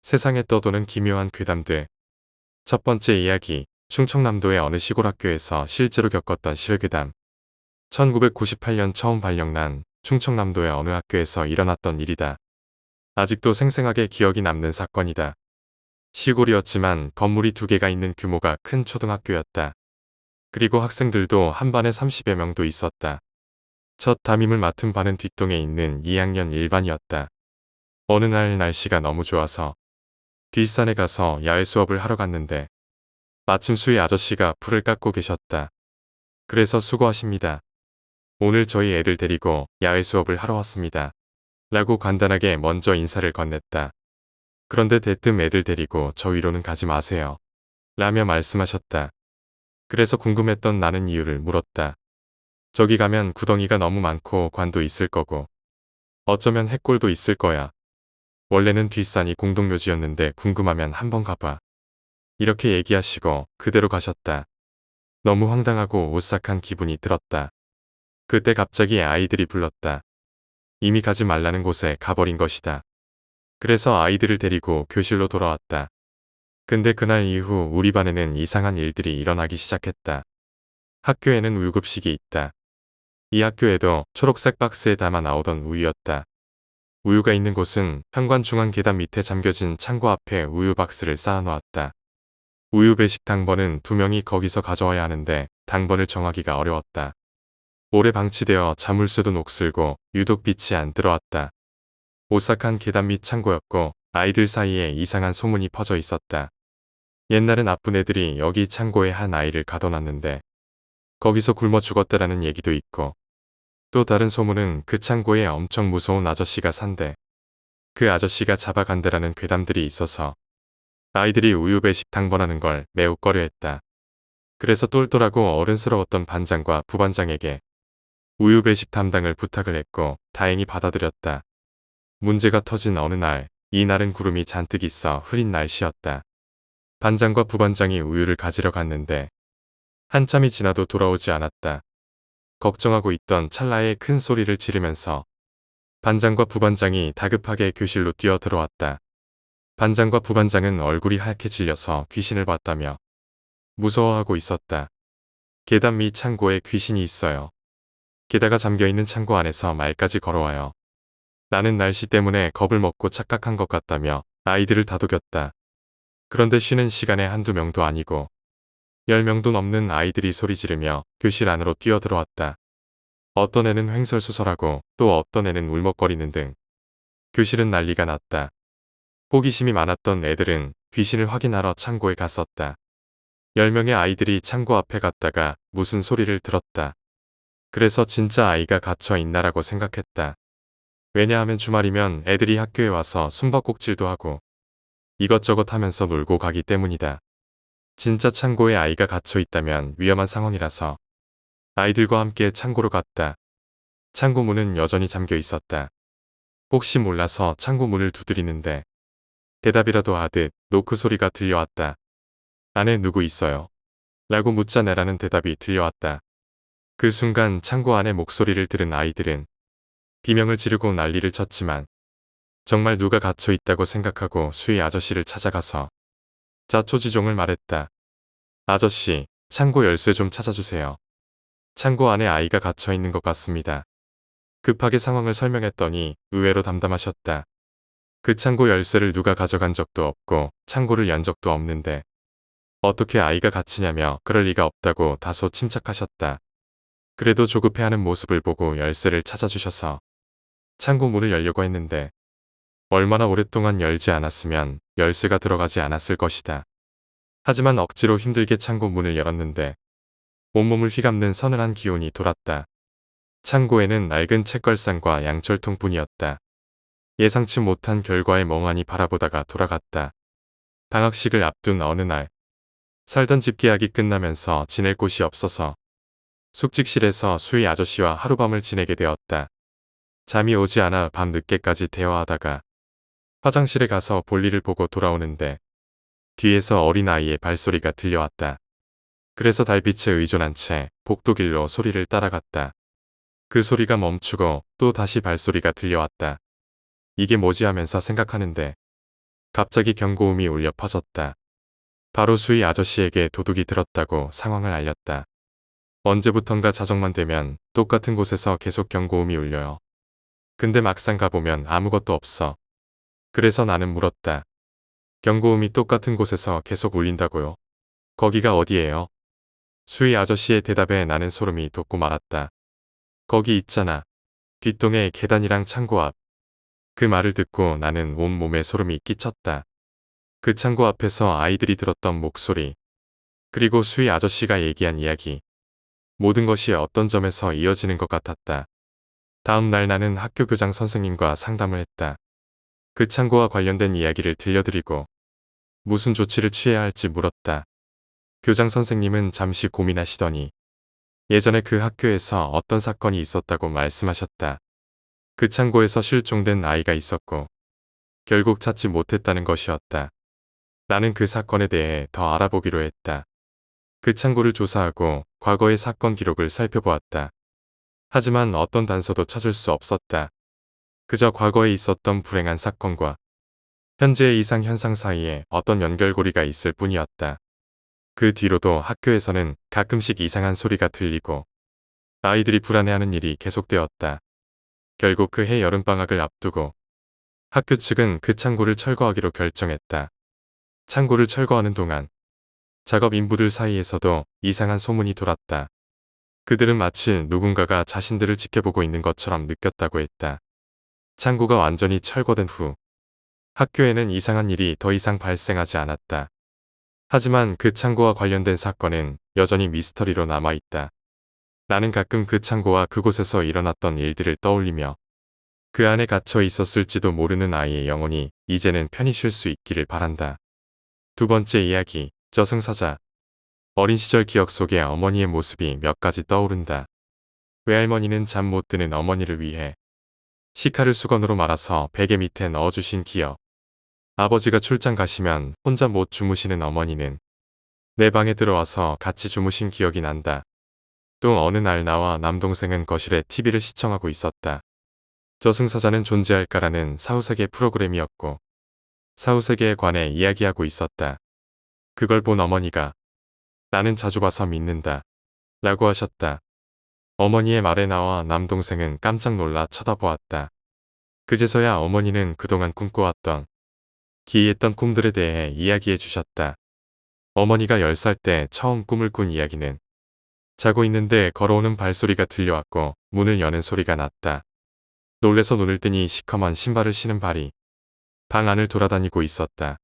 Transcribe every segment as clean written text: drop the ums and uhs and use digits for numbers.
세상에 떠도는 기묘한 괴담들. 첫 번째 이야기, 충청남도의 어느 시골 학교에서 실제로 겪었던 실외괴담. 1998년 처음 발령난 충청남도의 어느 학교에서 일어났던 일이다. 아직도 생생하게 기억이 남는 사건이다. 시골이었지만 건물이 2개가 있는 규모가 큰 초등학교였다. 그리고 학생들도 한 반에 30여 명도 있었다. 첫 담임을 맡은 반은 뒷동에 있는 2학년 1반이었다. 어느 날 날씨가 너무 좋아서 뒷산에 가서 야외 수업을 하러 갔는데 마침 수의 아저씨가 풀을 깎고 계셨다. 그래서 수고하십니다. 오늘 저희 애들 데리고 야외 수업을 하러 왔습니다. 라고 간단하게 먼저 인사를 건넸다. 그런데 대뜸 애들 데리고 저 위로는 가지 마세요. 라며 말씀하셨다. 그래서 궁금했던 나는 이유를 물었다. 저기 가면 구덩이가 너무 많고 관도 있을 거고 어쩌면 해골도 있을 거야. 원래는 뒷산이 공동묘지였는데 궁금하면 한번 가봐. 이렇게 얘기하시고 그대로 가셨다. 너무 황당하고 오싹한 기분이 들었다. 그때 갑자기 아이들이 불렀다. 이미 가지 말라는 곳에 가버린 것이다. 그래서 아이들을 데리고 교실로 돌아왔다. 근데 그날 이후 우리 반에는 이상한 일들이 일어나기 시작했다. 학교에는 우유급식이 있다. 이 학교에도 초록색 박스에 담아 나오던 우유였다. 우유가 있는 곳은 현관 중앙 계단 밑에 잠겨진 창고 앞에 우유 박스를 쌓아놓았다. 우유 배식 당번은 2명이 거기서 가져와야 하는데 당번을 정하기가 어려웠다. 오래 방치되어 자물쇠도 녹슬고 유독 빛이 안 들어왔다. 오싹한 계단 밑 창고였고 아이들 사이에 이상한 소문이 퍼져 있었다. 옛날에 나쁜 애들이 여기 창고에 한 아이를 가둬놨는데 거기서 굶어 죽었다라는 얘기도 있고 또 다른 소문은 그 창고에 엄청 무서운 아저씨가 산대. 그 아저씨가 잡아간다라는 괴담들이 있어서 아이들이 우유 배식 당번하는 걸 매우 꺼려했다. 그래서 똘똘하고 어른스러웠던 반장과 부반장에게 우유 배식 담당을 부탁을 했고 다행히 받아들였다. 문제가 터진 어느 날, 이날은 구름이 잔뜩 있어 흐린 날씨였다. 반장과 부반장이 우유를 가지러 갔는데 한참이 지나도 돌아오지 않았다. 걱정하고 있던 찰나에 큰 소리를 지르면서 반장과 부반장이 다급하게 교실로 뛰어 들어왔다. 반장과 부반장은 얼굴이 하얗게 질려서 귀신을 봤다며 무서워하고 있었다. 계단 밑 창고에 귀신이 있어요. 게다가 잠겨있는 창고 안에서 말까지 걸어와요. 나는 날씨 때문에 겁을 먹고 착각한 것 같다며 아이들을 다독였다. 그런데 쉬는 시간에 한두 명도 아니고 10명도 넘는 아이들이 소리 지르며 교실 안으로 뛰어들어왔다. 어떤 애는 횡설수설하고 또 어떤 애는 울먹거리는 등 교실은 난리가 났다. 호기심이 많았던 애들은 귀신을 확인하러 창고에 갔었다. 10명의 아이들이 창고 앞에 갔다가 무슨 소리를 들었다. 그래서 진짜 아이가 갇혀 있나라고 생각했다. 왜냐하면 주말이면 애들이 학교에 와서 숨바꼭질도 하고 이것저것 하면서 놀고 가기 때문이다. 진짜 창고에 아이가 갇혀 있다면 위험한 상황이라서 아이들과 함께 창고로 갔다. 창고 문은 여전히 잠겨 있었다. 혹시 몰라서 창고 문을 두드리는데 대답이라도 하듯 노크 소리가 들려왔다. 안에 누구 있어요? 라고 묻자 네라는 대답이 들려왔다. 그 순간 창고 안의 목소리를 들은 아이들은 비명을 지르고 난리를 쳤지만 정말 누가 갇혀 있다고 생각하고 수의 아저씨를 찾아가서 자초지종을 말했다. 아저씨, 창고 열쇠 좀 찾아주세요. 창고 안에 아이가 갇혀 있는 것 같습니다. 급하게 상황을 설명했더니 의외로 담담하셨다. 그 창고 열쇠를 누가 가져간 적도 없고 창고를 연 적도 없는데 어떻게 아이가 갇히냐며 그럴 리가 없다고 다소 침착하셨다. 그래도 조급해하는 모습을 보고 열쇠를 찾아주셔서 창고 문을 열려고 했는데 얼마나 오랫동안 열지 않았으면 열쇠가 들어가지 않았을 것이다. 하지만 억지로 힘들게 창고 문을 열었는데 온몸을 휘감는 서늘한 기운이 돌았다. 창고에는 낡은 책걸상과 양철통뿐이었다. 예상치 못한 결과에 멍하니 바라보다가 돌아갔다. 방학식을 앞둔 어느 날 살던 집 계약이 끝나면서 지낼 곳이 없어서 숙직실에서 수의 아저씨와 하룻밤을 지내게 되었다. 잠이 오지 않아 밤 늦게까지 대화하다가 화장실에 가서 볼일을 보고 돌아오는데 뒤에서 어린아이의 발소리가 들려왔다. 그래서 달빛에 의존한 채 복도길로 소리를 따라갔다. 그 소리가 멈추고 또 다시 발소리가 들려왔다. 이게 뭐지 하면서 생각하는데 갑자기 경고음이 울려 퍼졌다. 바로 수희 아저씨에게 도둑이 들었다고 상황을 알렸다. 언제부턴가 자정만 되면 똑같은 곳에서 계속 경고음이 울려요. 근데 막상 가보면 아무것도 없어. 그래서 나는 물었다. 경고음이 똑같은 곳에서 계속 울린다고요? 거기가 어디예요? 수희 아저씨의 대답에 나는 소름이 돋고 말았다. 거기 있잖아. 뒷동에 계단이랑 창고 앞. 그 말을 듣고 나는 온몸에 소름이 끼쳤다. 그 창고 앞에서 아이들이 들었던 목소리, 그리고 수희 아저씨가 얘기한 이야기. 모든 것이 어떤 점에서 이어지는 것 같았다. 다음 날 나는 학교 교장 선생님과 상담을 했다. 그 창고와 관련된 이야기를 들려드리고 무슨 조치를 취해야 할지 물었다. 교장 선생님은 잠시 고민하시더니 예전에 그 학교에서 어떤 사건이 있었다고 말씀하셨다. 그 창고에서 실종된 아이가 있었고 결국 찾지 못했다는 것이었다. 나는 그 사건에 대해 더 알아보기로 했다. 그 창고를 조사하고 과거의 사건 기록을 살펴보았다. 하지만 어떤 단서도 찾을 수 없었다. 그저 과거에 있었던 불행한 사건과 현재의 이상 현상 사이에 어떤 연결고리가 있을 뿐이었다. 그 뒤로도 학교에서는 가끔씩 이상한 소리가 들리고 아이들이 불안해하는 일이 계속되었다. 결국 그해 여름방학을 앞두고 학교 측은 그 창고를 철거하기로 결정했다. 창고를 철거하는 동안 작업 인부들 사이에서도 이상한 소문이 돌았다. 그들은 마치 누군가가 자신들을 지켜보고 있는 것처럼 느꼈다고 했다. 창고가 완전히 철거된 후 학교에는 이상한 일이 더 이상 발생하지 않았다. 하지만 그 창고와 관련된 사건은 여전히 미스터리로 남아있다. 나는 가끔 그 창고와 그곳에서 일어났던 일들을 떠올리며 그 안에 갇혀 있었을지도 모르는 아이의 영혼이 이제는 편히 쉴 수 있기를 바란다. 두 번째 이야기, 저승사자. 어린 시절 기억 속에 어머니의 모습이 몇 가지 떠오른다. 외할머니는 잠 못 드는 어머니를 위해 식칼을 수건으로 말아서 베개 밑에 넣어주신 기억. 아버지가 출장 가시면 혼자 못 주무시는 어머니는 내 방에 들어와서 같이 주무신 기억이 난다. 또 어느 날 나와 남동생은 거실에 TV를 시청하고 있었다. 저승사자는 존재할까라는 사후세계 프로그램이었고 사후세계에 관해 이야기하고 있었다. 그걸 본 어머니가 나는 자주 봐서 믿는다 라고 하셨다. 어머니의 말에 나와 남동생은 깜짝 놀라 쳐다보았다. 그제서야 어머니는 그동안 꿈꿔왔던 기이했던 꿈들에 대해 이야기해 주셨다. 어머니가 10살 때 처음 꿈을 꾼 이야기는 자고 있는데 걸어오는 발소리가 들려왔고 문을 여는 소리가 났다. 놀래서 눈을 뜨니 시커먼 신발을 신은 발이 방 안을 돌아다니고 있었다.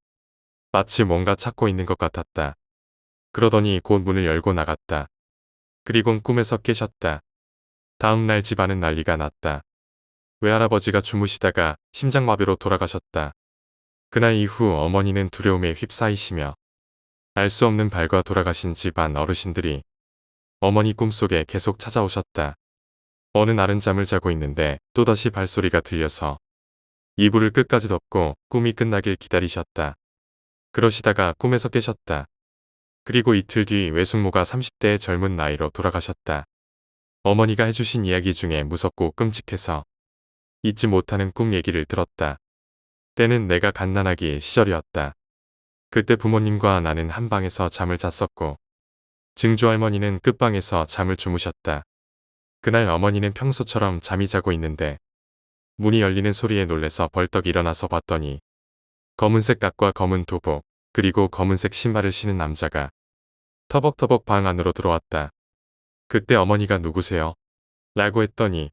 마치 뭔가 찾고 있는 것 같았다. 그러더니 곧 문을 열고 나갔다. 그리곤 꿈에서 깨셨다. 다음 날 집안은 난리가 났다. 외할아버지가 주무시다가 심장마비로 돌아가셨다. 그날 이후 어머니는 두려움에 휩싸이시며 알 수 없는 발과 돌아가신 집안 어르신들이 어머니 꿈속에 계속 찾아오셨다. 어느 날은 잠을 자고 있는데 또다시 발소리가 들려서 이불을 끝까지 덮고 꿈이 끝나길 기다리셨다. 그러시다가 꿈에서 깨셨다. 그리고 이틀 뒤 외숙모가 30대의 젊은 나이로 돌아가셨다. 어머니가 해주신 이야기 중에 무섭고 끔찍해서 잊지 못하는 꿈 얘기를 들었다. 때는 내가 갓난아기 시절이었다. 그때 부모님과 나는 한 방에서 잠을 잤었고 증조할머니는 끝방에서 잠을 주무셨다. 그날 어머니는 평소처럼 잠이 자고 있는데 문이 열리는 소리에 놀래서 벌떡 일어나서 봤더니 검은색 깍과 검은 도복 그리고 검은색 신발을 신은 남자가 터벅터벅 방 안으로 들어왔다. 그때 어머니가 누구세요? 라고 했더니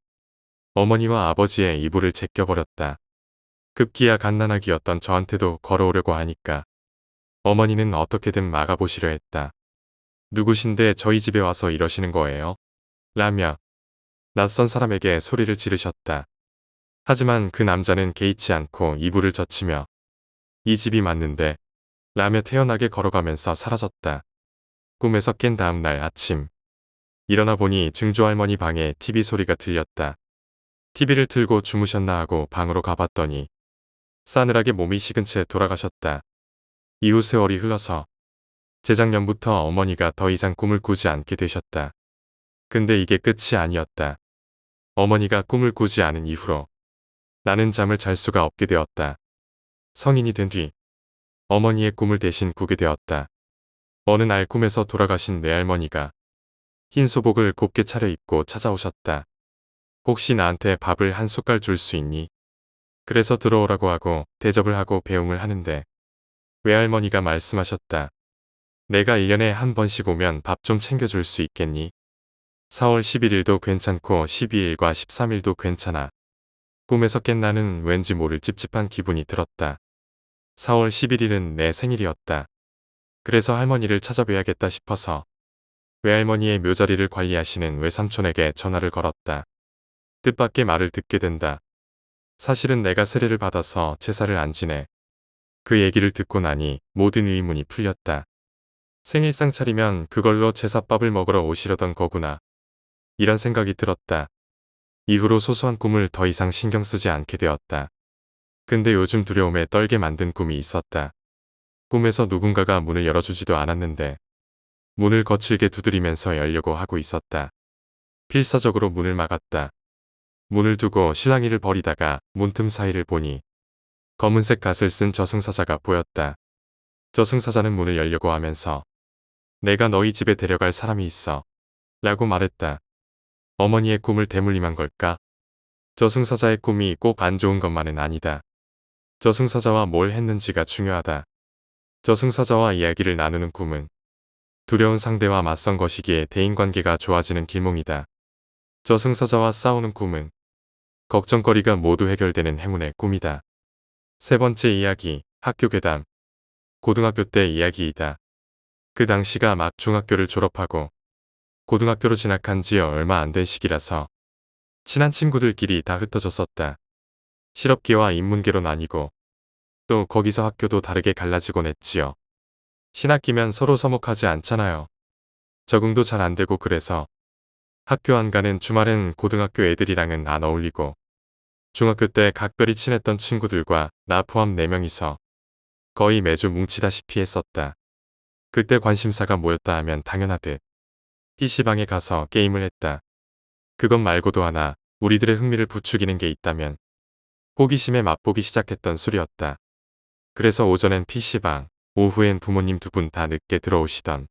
어머니와 아버지의 이불을 제껴버렸다. 급기야 갓난아기였던 저한테도 걸어오려고 하니까 어머니는 어떻게든 막아보시려 했다. 누구신데 저희 집에 와서 이러시는 거예요? 라며 낯선 사람에게 소리를 지르셨다. 하지만 그 남자는 개의치 않고 이불을 젖히며 이 집이 맞는데 라며 태연하게 걸어가면서 사라졌다. 꿈에서 깬 다음 날 아침 일어나 보니 증조할머니 방에 TV 소리가 들렸다. TV를 틀고 주무셨나 하고 방으로 가봤더니 싸늘하게 몸이 식은 채 돌아가셨다. 이후 세월이 흘러서 재작년부터 어머니가 더 이상 꿈을 꾸지 않게 되셨다. 근데 이게 끝이 아니었다. 어머니가 꿈을 꾸지 않은 이후로 나는 잠을 잘 수가 없게 되었다. 성인이 된 뒤 어머니의 꿈을 대신 꾸게 되었다. 어느 날 꿈에서 돌아가신 외할머니가 흰 소복을 곱게 차려입고 찾아오셨다. 혹시 나한테 밥을 한 숟갈 줄 수 있니? 그래서 들어오라고 하고 대접을 하고 배웅을 하는데 외할머니가 말씀하셨다. 내가 1년에 한 번씩 오면 밥 좀 챙겨줄 수 있겠니? 4월 11일도 괜찮고 12일과 13일도 괜찮아. 꿈에서 깬 나는 왠지 모를 찝찝한 기분이 들었다. 4월 11일은 내 생일이었다. 그래서 할머니를 찾아뵈야겠다 싶어서 외할머니의 묘자리를 관리하시는 외삼촌에게 전화를 걸었다. 뜻밖의 말을 듣게 된다. 사실은 내가 세례를 받아서 제사를 안 지내. 그 얘기를 듣고 나니 모든 의문이 풀렸다. 생일상 차리면 그걸로 제사밥을 먹으러 오시려던 거구나. 이런 생각이 들었다. 이후로 소소한 꿈을 더 이상 신경 쓰지 않게 되었다. 근데 요즘 두려움에 떨게 만든 꿈이 있었다. 꿈에서 누군가가 문을 열어주지도 않았는데 문을 거칠게 두드리면서 열려고 하고 있었다. 필사적으로 문을 막았다. 문을 두고 실랑이를 벌이다가 문틈 사이를 보니 검은색 갓을 쓴 저승사자가 보였다. 저승사자는 문을 열려고 하면서 내가 너희 집에 데려갈 사람이 있어 라고 말했다. 어머니의 꿈을 대물림한 걸까? 저승사자의 꿈이 꼭 안 좋은 것만은 아니다. 저승사자와 뭘 했는지가 중요하다. 저승사자와 이야기를 나누는 꿈은 두려운 상대와 맞선 것이기에 대인관계가 좋아지는 길몽이다. 저승사자와 싸우는 꿈은 걱정거리가 모두 해결되는 행운의 꿈이다. 세 번째 이야기, 학교 괴담. 고등학교 때 이야기이다. 그 당시가 막 중학교를 졸업하고 고등학교로 진학한 지 얼마 안 된 시기라서 친한 친구들끼리 다 흩어졌었다. 실업계와 인문계로 나뉘고 또 거기서 학교도 다르게 갈라지곤 했지요. 신학기면 서로 서먹하지 않잖아요. 적응도 잘 안 되고 그래서 학교 안 가는 주말엔 고등학교 애들이랑은 안 어울리고 중학교 때 각별히 친했던 친구들과 나 포함 4명이서 거의 매주 뭉치다시피 했었다. 그때 관심사가 뭐였다 하면 당연하듯 PC방에 가서 게임을 했다. 그것 말고도 하나 우리들의 흥미를 부추기는 게 있다면 호기심에 맛보기 시작했던 술이었다. 그래서 오전엔 PC방, 오후엔 부모님 2분 다 늦게 들어오시던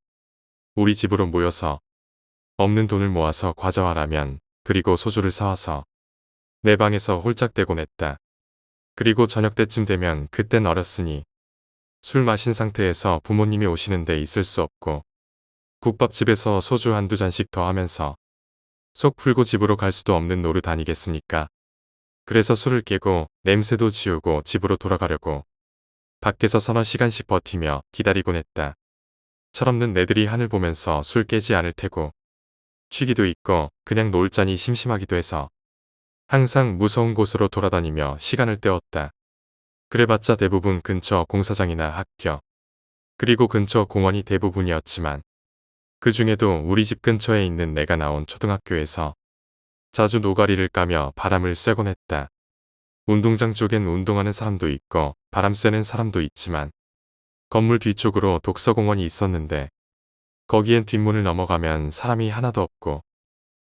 우리 집으로 모여서 없는 돈을 모아서 과자와 라면 그리고 소주를 사와서 내 방에서 홀짝대곤 했다. 그리고 저녁 때쯤 되면 그땐 어렸으니 술 마신 상태에서 부모님이 오시는데 있을 수 없고 국밥집에서 소주 한두 잔씩 더 하면서 속 풀고 집으로 갈 수도 없는 노릇 아니겠습니까? 그래서 술을 깨고 냄새도 지우고 집으로 돌아가려고 밖에서 서너 시간씩 버티며 기다리곤 했다. 철없는 내들이 하늘 보면서 술 깨지 않을 테고 취기도 있고 그냥 놀자니 심심하기도 해서 항상 무서운 곳으로 돌아다니며 시간을 때웠다. 그래봤자 대부분 근처 공사장이나 학교 그리고 근처 공원이 대부분이었지만 그 중에도 우리 집 근처에 있는 내가 나온 초등학교에서 자주 노가리를 까며 바람을 쐬곤 했다. 운동장 쪽엔 운동하는 사람도 있고 바람 쐬는 사람도 있지만 건물 뒤쪽으로 독서공원이 있었는데 거기엔 뒷문을 넘어가면 사람이 하나도 없고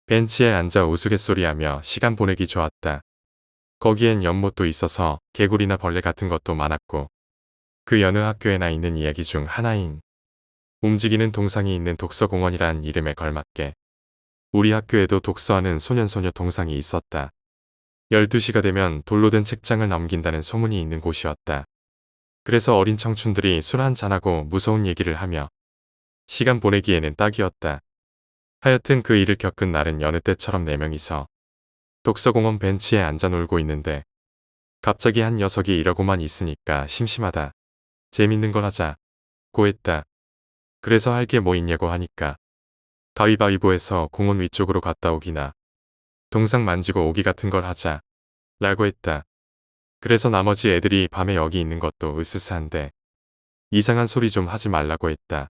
벤치에 앉아 우스갯소리하며 시간 보내기 좋았다. 거기엔 연못도 있어서 개구리나 벌레 같은 것도 많았고 그 여느 학교에나 있는 이야기 중 하나인 움직이는 동상이 있는 독서공원이란 이름에 걸맞게 우리 학교에도 독서하는 소년소녀 동상이 있었다. 12시가 되면 돌로 된 책장을 넘긴다는 소문이 있는 곳이었다. 그래서 어린 청춘들이 술 한잔하고 무서운 얘기를 하며 시간 보내기에는 딱이었다. 하여튼 그 일을 겪은 날은 여느 때처럼 4명이서 독서공원 벤치에 앉아 놀고 있는데 갑자기 한 녀석이 이러고만 있으니까 심심하다. 재밌는 걸 하자. 고 했다. 그래서 할 게 뭐 있냐고 하니까 가위바위보해서 공원 위쪽으로 갔다 오기나 동상 만지고 오기 같은 걸 하자. 라고 했다. 그래서 나머지 애들이 밤에 여기 있는 것도 으스스한데 이상한 소리 좀 하지 말라고 했다.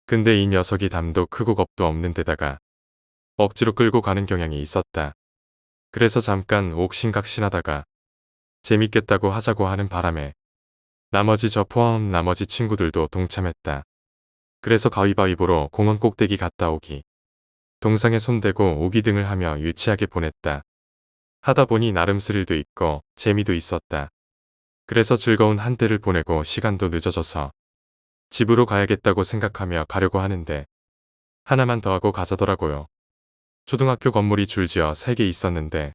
근데 이 녀석이 담도 크고 겁도 없는 데다가 억지로 끌고 가는 경향이 있었다. 그래서 잠깐 옥신각신하다가 재밌겠다고 하자고 하는 바람에 나머지 저 포함 나머지 친구들도 동참했다. 그래서 가위바위보로 공원 꼭대기 갔다 오기, 동상에 손대고 오기 등을 하며 유치하게 보냈다. 하다 보니 나름 스릴도 있고 재미도 있었다. 그래서 즐거운 한때를 보내고 시간도 늦어져서 집으로 가야겠다고 생각하며 가려고 하는데 하나만 더 하고 가자더라고요. 초등학교 건물이 줄지어 3개 있었는데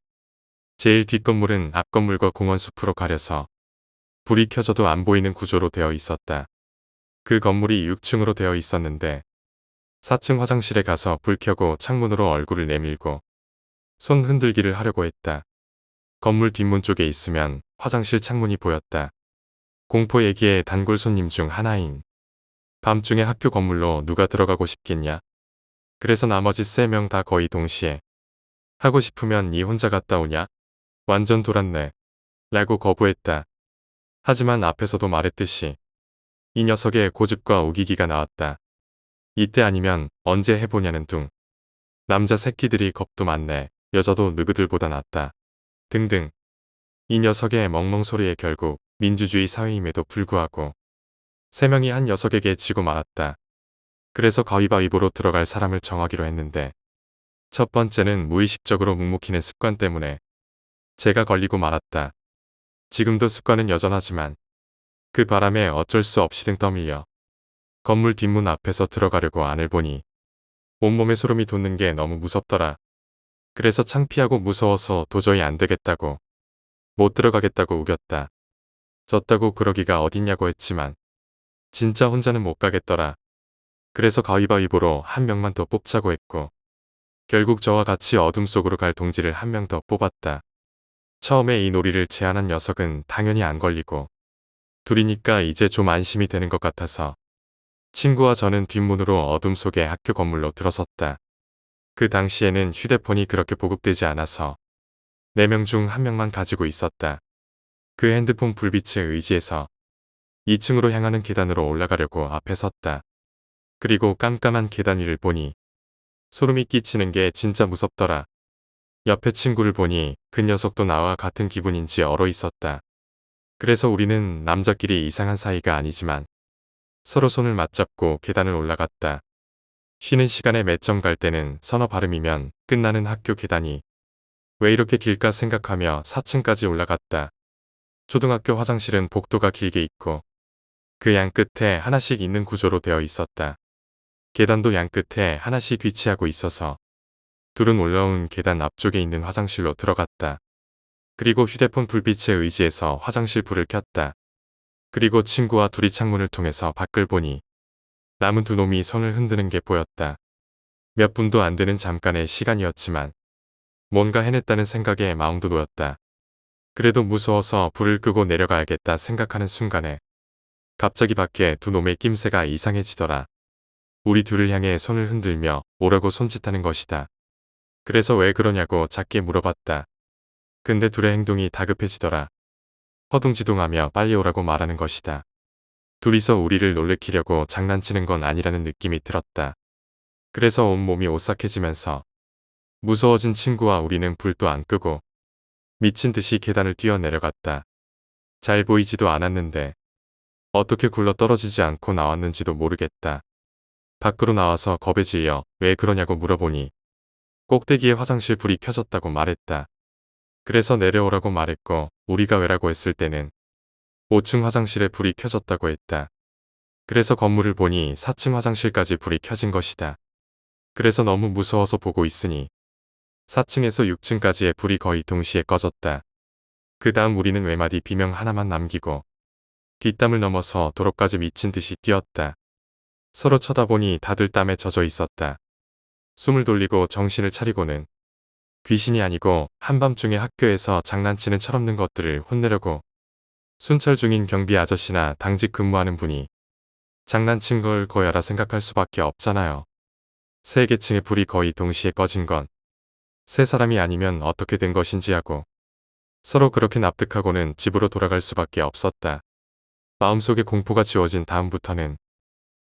제일 뒷건물은 앞건물과 공원 숲으로 가려서 불이 켜져도 안 보이는 구조로 되어 있었다. 그 건물이 6층으로 되어 있었는데 4층 화장실에 가서 불 켜고 창문으로 얼굴을 내밀고 손 흔들기를 하려고 했다. 건물 뒷문 쪽에 있으면 화장실 창문이 보였다. 공포 얘기의 단골 손님 중 하나인. 밤중에 학교 건물로 누가 들어가고 싶겠냐? 그래서 나머지 3명 다 거의 동시에 하고 싶으면 니 혼자 갔다 오냐? 완전 돌았네. 라고 거부했다. 하지만 앞에서도 말했듯이 이 녀석의 고집과 우기기가 나왔다. 이때 아니면 언제 해보냐는 둥. 남자 새끼들이 겁도 많네. 여자도 너희들보다 낫다. 등등. 이 녀석의 멍멍 소리에 결국 민주주의 사회임에도 불구하고 3명이 한 녀석에게 지고 말았다. 그래서 가위바위보로 들어갈 사람을 정하기로 했는데 첫 번째는 무의식적으로 묵묵히는 습관 때문에 제가 걸리고 말았다. 지금도 습관은 여전하지만 그 바람에 어쩔 수 없이 등 떠밀려 건물 뒷문 앞에서 들어가려고 안을 보니 온몸에 소름이 돋는 게 너무 무섭더라. 그래서 창피하고 무서워서 도저히 안 되겠다고 못 들어가겠다고 우겼다. 졌다고 그러기가 어딨냐고 했지만 진짜 혼자는 못 가겠더라. 그래서 가위바위보로 한 명만 더 뽑자고 했고 결국 저와 같이 어둠 속으로 갈 동지를 한 명 더 뽑았다. 처음에 이 놀이를 제안한 녀석은 당연히 안 걸리고 둘이니까 이제 좀 안심이 되는 것 같아서 친구와 저는 뒷문으로 어둠 속의 학교 건물로 들어섰다. 그 당시에는 휴대폰이 그렇게 보급되지 않아서 4명 중 1명만 가지고 있었다. 그 핸드폰 불빛에 의지해서 2층으로 향하는 계단으로 올라가려고 앞에 섰다. 그리고 깜깜한 계단 위를 보니 소름이 끼치는 게 진짜 무섭더라. 옆에 친구를 보니 그 녀석도 나와 같은 기분인지 얼어 있었다. 그래서 우리는 남자끼리 이상한 사이가 아니지만 서로 손을 맞잡고 계단을 올라갔다. 쉬는 시간에 몇 점 갈 때는 서너 발음이면 끝나는 학교 계단이 왜 이렇게 길까 생각하며 4층까지 올라갔다. 초등학교 화장실은 복도가 길게 있고 그 양 끝에 하나씩 있는 구조로 되어 있었다. 계단도 양 끝에 하나씩 위치하고 있어서 둘은 올라온 계단 앞쪽에 있는 화장실로 들어갔다. 그리고 휴대폰 불빛에 의지해서 화장실 불을 켰다. 그리고 친구와 둘이 창문을 통해서 밖을 보니 남은 2놈이 손을 흔드는 게 보였다. 몇 분도 안 되는 잠깐의 시간이었지만 뭔가 해냈다는 생각에 마음도 놓였다. 그래도 무서워서 불을 끄고 내려가야겠다 생각하는 순간에 갑자기 밖에 2놈의 낌새가 이상해지더라. 우리 둘을 향해 손을 흔들며 오라고 손짓하는 것이다. 그래서 왜 그러냐고 작게 물어봤다. 근데 둘의 행동이 다급해지더라. 허둥지둥하며 빨리 오라고 말하는 것이다. 둘이서 우리를 놀래키려고 장난치는 건 아니라는 느낌이 들었다. 그래서 온몸이 오싹해지면서 무서워진 친구와 우리는 불도 안 끄고 미친 듯이 계단을 뛰어 내려갔다. 잘 보이지도 않았는데 어떻게 굴러 떨어지지 않고 나왔는지도 모르겠다. 밖으로 나와서 겁에 질려 왜 그러냐고 물어보니 꼭대기에 화장실 불이 켜졌다고 말했다. 그래서 내려오라고 말했고 우리가 왜라고 했을 때는 5층 화장실에 불이 켜졌다고 했다. 그래서 건물을 보니 4층 화장실까지 불이 켜진 것이다. 그래서 너무 무서워서 보고 있으니 4층에서 6층까지의 불이 거의 동시에 꺼졌다. 그 다음 우리는 외마디 비명 하나만 남기고 뒷담을 넘어서 도로까지 미친 듯이 뛰었다. 서로 쳐다보니 다들 땀에 젖어 있었다. 숨을 돌리고 정신을 차리고는 귀신이 아니고 한밤중에 학교에서 장난치는 철없는 것들을 혼내려고 순찰 중인 경비 아저씨나 당직 근무하는 분이 장난친 걸 거야라 생각할 수밖에 없잖아요. 3개층의 불이 거의 동시에 꺼진 건 3사람이 아니면 어떻게 된 것인지 하고 서로 그렇게 납득하고는 집으로 돌아갈 수밖에 없었다. 마음속에 공포가 지워진 다음부터는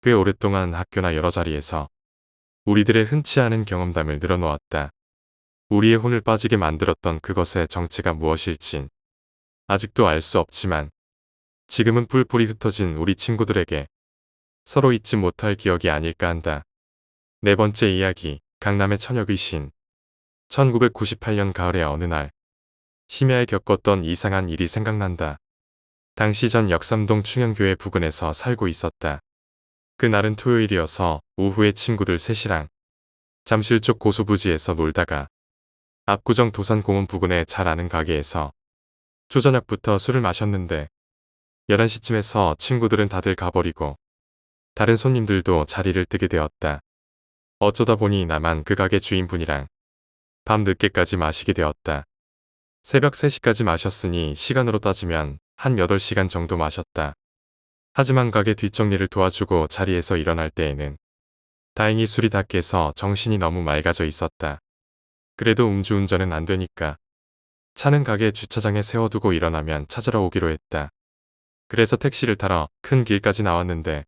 꽤 오랫동안 학교나 여러 자리에서 우리들의 흔치 않은 경험담을 늘어놓았다. 우리의 혼을 빠지게 만들었던 그것의 정체가 무엇일진 아직도 알 수 없지만 지금은 뿔뿔이 흩어진 우리 친구들에게 서로 잊지 못할 기억이 아닐까 한다. 4번째 이야기, 강남의 처녀귀신. 1998년 가을의 어느 날 심야에 겪었던 이상한 일이 생각난다. 당시 전 역삼동 충현교회 부근에서 살고 있었다. 그날은 토요일이어서 오후에 친구들 셋이랑 잠실 쪽 고수부지에서 놀다가 압구정 도산공원 부근의 잘 아는 가게에서 초저녁부터 술을 마셨는데 11시쯤에서 친구들은 다들 가버리고 다른 손님들도 자리를 뜨게 되었다. 어쩌다 보니 나만 그 가게 주인분이랑 밤 늦게까지 마시게 되었다. 새벽 3시까지 마셨으니 시간으로 따지면 한 8시간 정도 마셨다. 하지만 가게 뒷정리를 도와주고 자리에서 일어날 때에는 다행히 술이 다 깨서 정신이 너무 맑아져 있었다. 그래도 음주운전은 안 되니까 차는 가게 주차장에 세워두고 일어나면 찾으러 오기로 했다. 그래서 택시를 타러 큰 길까지 나왔는데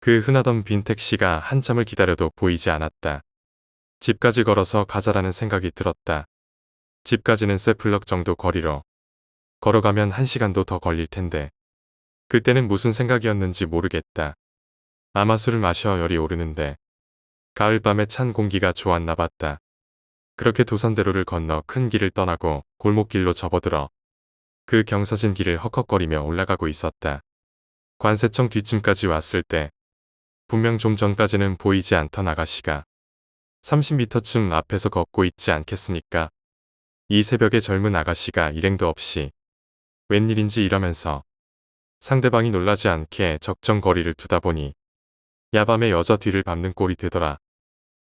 그 흔하던 빈 택시가 한참을 기다려도 보이지 않았다. 집까지 걸어서 가자라는 생각이 들었다. 집까지는 세플럭 정도 거리로 걸어가면 1시간도 더 걸릴 텐데 그때는 무슨 생각이었는지 모르겠다. 아마 술을 마셔 열이 오르는데 가을밤에 찬 공기가 좋았나 봤다. 그렇게 도산대로를 건너 큰 길을 떠나고 골목길로 접어들어 그 경사진 길을 헉헉거리며 올라가고 있었다. 관세청 뒷쯤까지 왔을 때 분명 좀 전까지는 보이지 않던 아가씨가 30m쯤 앞에서 걷고 있지 않겠습니까? 이 새벽에 젊은 아가씨가 일행도 없이 웬일인지 이러면서 상대방이 놀라지 않게 적정 거리를 두다 보니 야밤에 여자 뒤를 밟는 꼴이 되더라.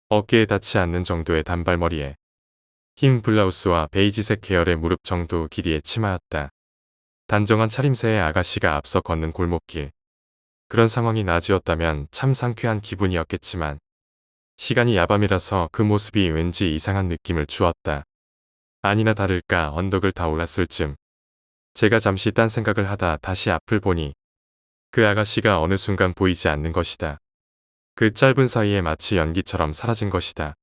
어깨에 닿지 않는 정도의 단발머리에 흰 블라우스와 베이지색 계열의 무릎 정도 길이의 치마였다. 단정한 차림새의 아가씨가 앞서 걷는 골목길. 그런 상황이 낮이었다면 참 상쾌한 기분이었겠지만 시간이 야밤이라서 그 모습이 왠지 이상한 느낌을 주었다. 아니나 다를까 언덕을 다 올랐을 쯤 제가 잠시 딴 생각을 하다 다시 앞을 보니 그 아가씨가 어느 순간 보이지 않는 것이다. 그 짧은 사이에 마치 연기처럼 사라진 것이다.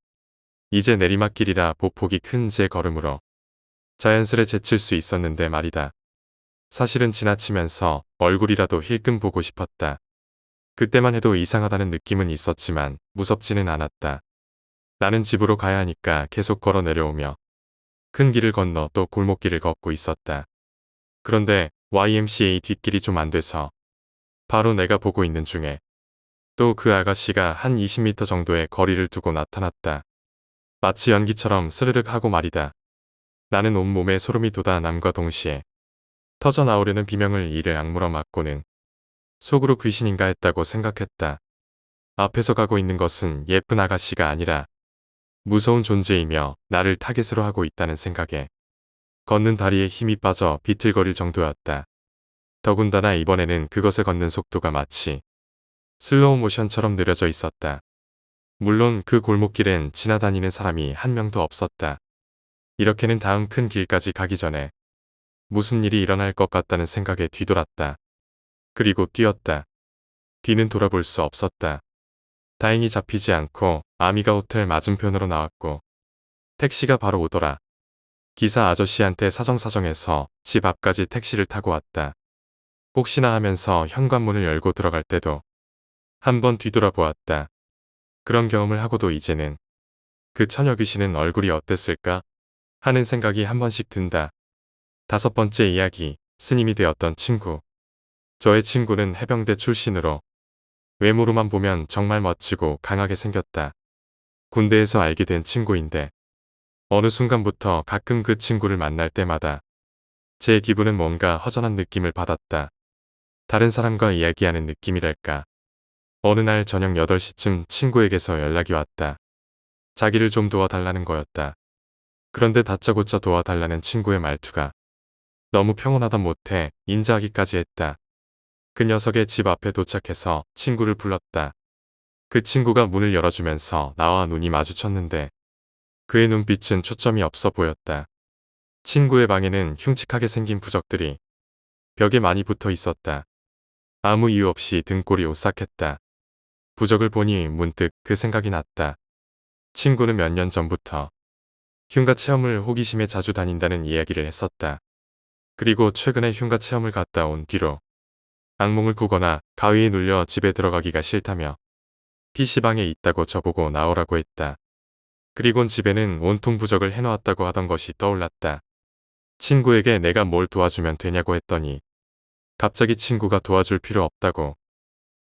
이제 내리막길이라 보폭이 큰 제 걸음으로 자연스레 제칠 수 있었는데 말이다. 사실은 지나치면서 얼굴이라도 힐끔 보고 싶었다. 그때만 해도 이상하다는 느낌은 있었지만 무섭지는 않았다. 나는 집으로 가야 하니까 계속 걸어 내려오며 큰 길을 건너 또 골목길을 걷고 있었다. 그런데 YMCA 뒷길이 좀 안 돼서 바로 내가 보고 있는 중에 또 그 아가씨가 한 20m 정도의 거리를 두고 나타났다. 마치 연기처럼 스르륵 하고 말이다. 나는 온몸에 소름이 돋아 남과 동시에 터져나오려는 비명을 이를 악물어 맞고는 속으로 귀신인가 했다고 생각했다. 앞에서 가고 있는 것은 예쁜 아가씨가 아니라 무서운 존재이며 나를 타겟으로 하고 있다는 생각에 걷는 다리에 힘이 빠져 비틀거릴 정도였다. 더군다나 이번에는 그것을 걷는 속도가 마치 슬로우 모션처럼 느려져 있었다. 물론 그 골목길엔 지나다니는 사람이 한 명도 없었다. 이렇게는 다음 큰 길까지 가기 전에 무슨 일이 일어날 것 같다는 생각에 뒤돌았다. 그리고 뛰었다. 뒤는 돌아볼 수 없었다. 다행히 잡히지 않고 아미가 호텔 맞은편으로 나왔고 택시가 바로 오더라. 기사 아저씨한테 사정사정해서 집 앞까지 택시를 타고 왔다. 혹시나 하면서 현관문을 열고 들어갈 때도 한번 뒤돌아보았다. 그런 경험을 하고도 이제는 그 처녀 귀신은 얼굴이 어땠을까 하는 생각이 한 번씩 든다. 5번째 이야기, 스님이 되었던 친구. 저의 친구는 해병대 출신으로 외모로만 보면 정말 멋지고 강하게 생겼다. 군대에서 알게 된 친구인데 어느 순간부터 가끔 그 친구를 만날 때마다 제 기분은 뭔가 허전한 느낌을 받았다. 다른 사람과 이야기하는 느낌이랄까. 어느 날 저녁 8시쯤 친구에게서 연락이 왔다. 자기를 좀 도와달라는 거였다. 그런데 다짜고짜 도와달라는 친구의 말투가 너무 평온하다 못해 인자하기까지 했다. 그 녀석의 집 앞에 도착해서 친구를 불렀다. 그 친구가 문을 열어주면서 나와 눈이 마주쳤는데 그의 눈빛은 초점이 없어 보였다. 친구의 방에는 흉측하게 생긴 부적들이 벽에 많이 붙어 있었다. 아무 이유 없이 등골이 오싹했다. 부적을 보니 문득 그 생각이 났다. 친구는 몇 년 전부터 흉가 체험을 호기심에 자주 다닌다는 이야기를 했었다. 그리고 최근에 흉가 체험을 갔다 온 뒤로 악몽을 꾸거나 가위에 눌려 집에 들어가기가 싫다며 PC방에 있다고 저보고 나오라고 했다. 그리곤 집에는 온통 부적을 해놓았다고 하던 것이 떠올랐다. 친구에게 내가 뭘 도와주면 되냐고 했더니 갑자기 친구가 도와줄 필요 없다고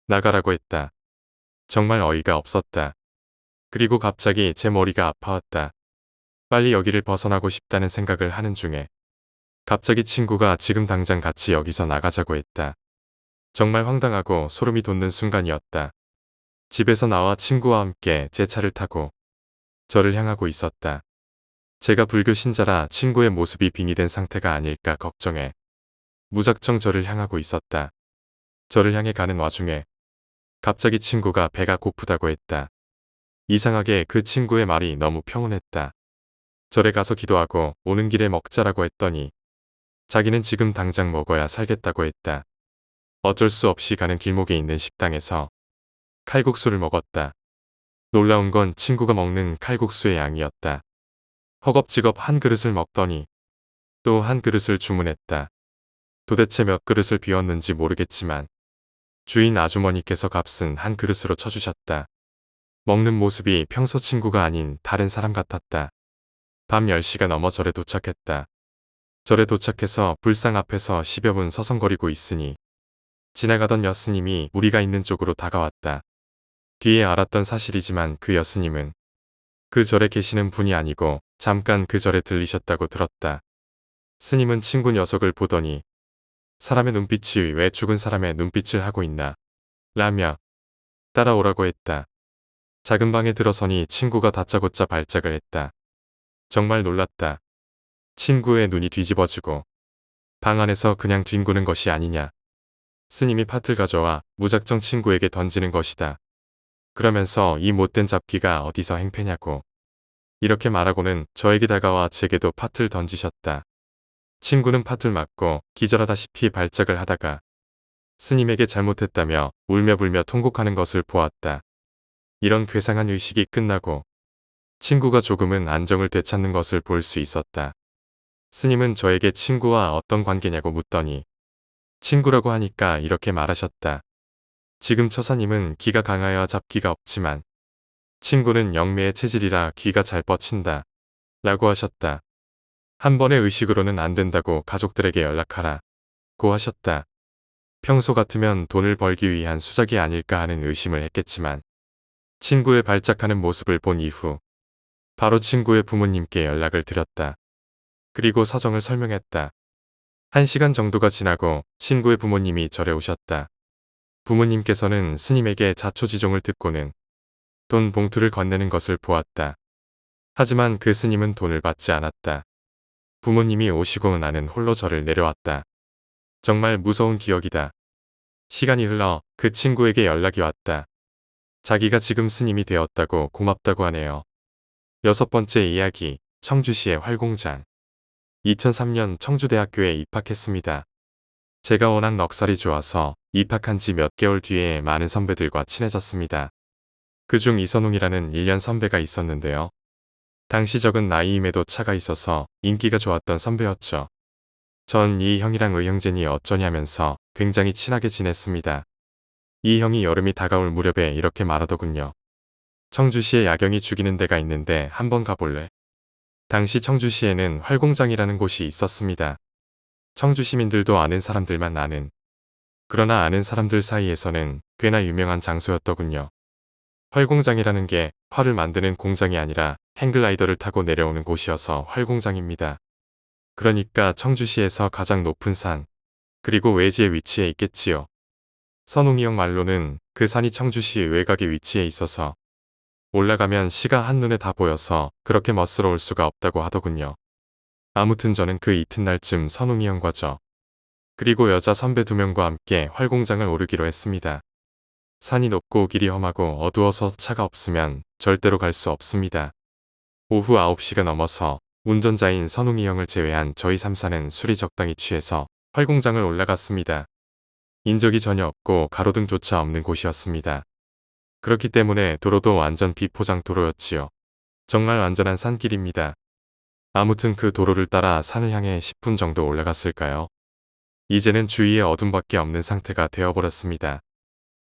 나가라고 했다. 정말 어이가 없었다. 그리고 갑자기 제 머리가 아파왔다. 빨리 여기를 벗어나고 싶다는 생각을 하는 중에 갑자기 친구가 지금 당장 같이 여기서 나가자고 했다. 정말 황당하고 소름이 돋는 순간이었다. 집에서 나와 친구와 함께 제 차를 타고 저를 향하고 있었다. 제가 불교 신자라 친구의 모습이 빙의된 상태가 아닐까 걱정해 무작정 저를 향하고 있었다. 저를 향해 가는 와중에 갑자기 친구가 배가 고프다고 했다. 이상하게 그 친구의 말이 너무 평온했다. 절에 가서 기도하고 오는 길에 먹자라고 했더니 자기는 지금 당장 먹어야 살겠다고 했다. 어쩔 수 없이 가는 길목에 있는 식당에서 칼국수를 먹었다. 놀라운 건 친구가 먹는 칼국수의 양이었다. 허겁지겁 한 그릇을 먹더니 또 한 그릇을 주문했다. 도대체 몇 그릇을 비웠는지 모르겠지만 주인 아주머니께서 값은 한 그릇으로 쳐주셨다. 먹는 모습이 평소 친구가 아닌 다른 사람 같았다. 밤 10시가 넘어 절에 도착했다. 절에 도착해서 불상 앞에서 10여 분 서성거리고 있으니 지나가던 여스님이 우리가 있는 쪽으로 다가왔다. 뒤에 알았던 사실이지만 그 여스님은 그 절에 계시는 분이 아니고 잠깐 그 절에 들리셨다고 들었다. 스님은 친구 녀석을 보더니 사람의 눈빛이 왜 죽은 사람의 눈빛을 하고 있나 라며 따라오라고 했다. 작은 방에 들어서니 친구가 다짜고짜 발작을 했다. 정말 놀랐다. 친구의 눈이 뒤집어지고 방 안에서 그냥 뒹구는 것이 아니냐. 스님이 팥을 가져와 무작정 친구에게 던지는 것이다. 그러면서 이 못된 잡기가 어디서 행패냐고. 이렇게 말하고는 저에게 다가와 제게도 팥을 던지셨다. 친구는 팥을 맞고 기절하다시피 발작을 하다가 스님에게 잘못했다며 울며불며 통곡하는 것을 보았다. 이런 괴상한 의식이 끝나고 친구가 조금은 안정을 되찾는 것을 볼 수 있었다. 스님은 저에게 친구와 어떤 관계냐고 묻더니 친구라고 하니까 이렇게 말하셨다. 지금 처사님은 기가 강하여 잡기가 없지만 친구는 영매의 체질이라 귀가 잘 뻗친다. 라고 하셨다. 한 번의 의식으로는 안 된다고 가족들에게 연락하라. 고 하셨다. 평소 같으면 돈을 벌기 위한 수작이 아닐까 하는 의심을 했겠지만 친구의 발작하는 모습을 본 이후 바로 친구의 부모님께 연락을 드렸다. 그리고 사정을 설명했다. 1시간 정도가 지나고 친구의 부모님이 절에 오셨다. 부모님께서는 스님에게 자초지종을 듣고는 돈 봉투를 건네는 것을 보았다. 하지만 그 스님은 돈을 받지 않았다. 부모님이 오시고 나는 홀로 절을 내려왔다. 정말 무서운 기억이다. 시간이 흘러 그 친구에게 연락이 왔다. 자기가 지금 스님이 되었다고 고맙다고 하네요. 6번째 이야기, 청주시의 활공장. 2003년 청주대학교에 입학했습니다. 제가 워낙 넉살이 좋아서 입학한 지 몇 개월 뒤에 많은 선배들과 친해졌습니다. 그중 이선웅이라는 1년 선배가 있었는데요. 당시 적은 나이임에도 차가 있어서 인기가 좋았던 선배였죠. 전 이 형이랑 의형제니 어쩌냐면서 굉장히 친하게 지냈습니다. 이 형이 여름이 다가올 무렵에 이렇게 말하더군요. 청주시에 야경이 죽이는 데가 있는데 한번 가볼래? 당시 청주시에는 활공장이라는 곳이 있었습니다. 청주 시민들도 아는 사람들만 아는. 그러나 아는 사람들 사이에서는 꽤나 유명한 장소였더군요. 활공장이라는 게 활을 만드는 공장이 아니라 행글라이더를 타고 내려오는 곳이어서 활공장입니다. 그러니까 청주시에서 가장 높은 산, 그리고 외지에 위치해 있겠지요. 선웅이 형 말로는 그 산이 청주시 외곽에 위치해 있어서 올라가면 시가 한눈에 다 보여서 그렇게 멋스러울 수가 없다고 하더군요. 아무튼 저는 그 이튿날쯤 선웅이 형과 그리고 여자 선배 2명과 함께 활공장을 오르기로 했습니다. 산이 높고 길이 험하고 어두워서 차가 없으면 절대로 갈 수 없습니다. 오후 9시가 넘어서 운전자인 선웅이 형을 제외한 저희 3사는 술이 적당히 취해서 활공장을 올라갔습니다. 인적이 전혀 없고 가로등조차 없는 곳이었습니다. 그렇기 때문에 도로도 완전 비포장 도로였지요. 정말 완전한 산길입니다. 아무튼 그 도로를 따라 산을 향해 10분 정도 올라갔을까요? 이제는 주위에 어둠밖에 없는 상태가 되어버렸습니다.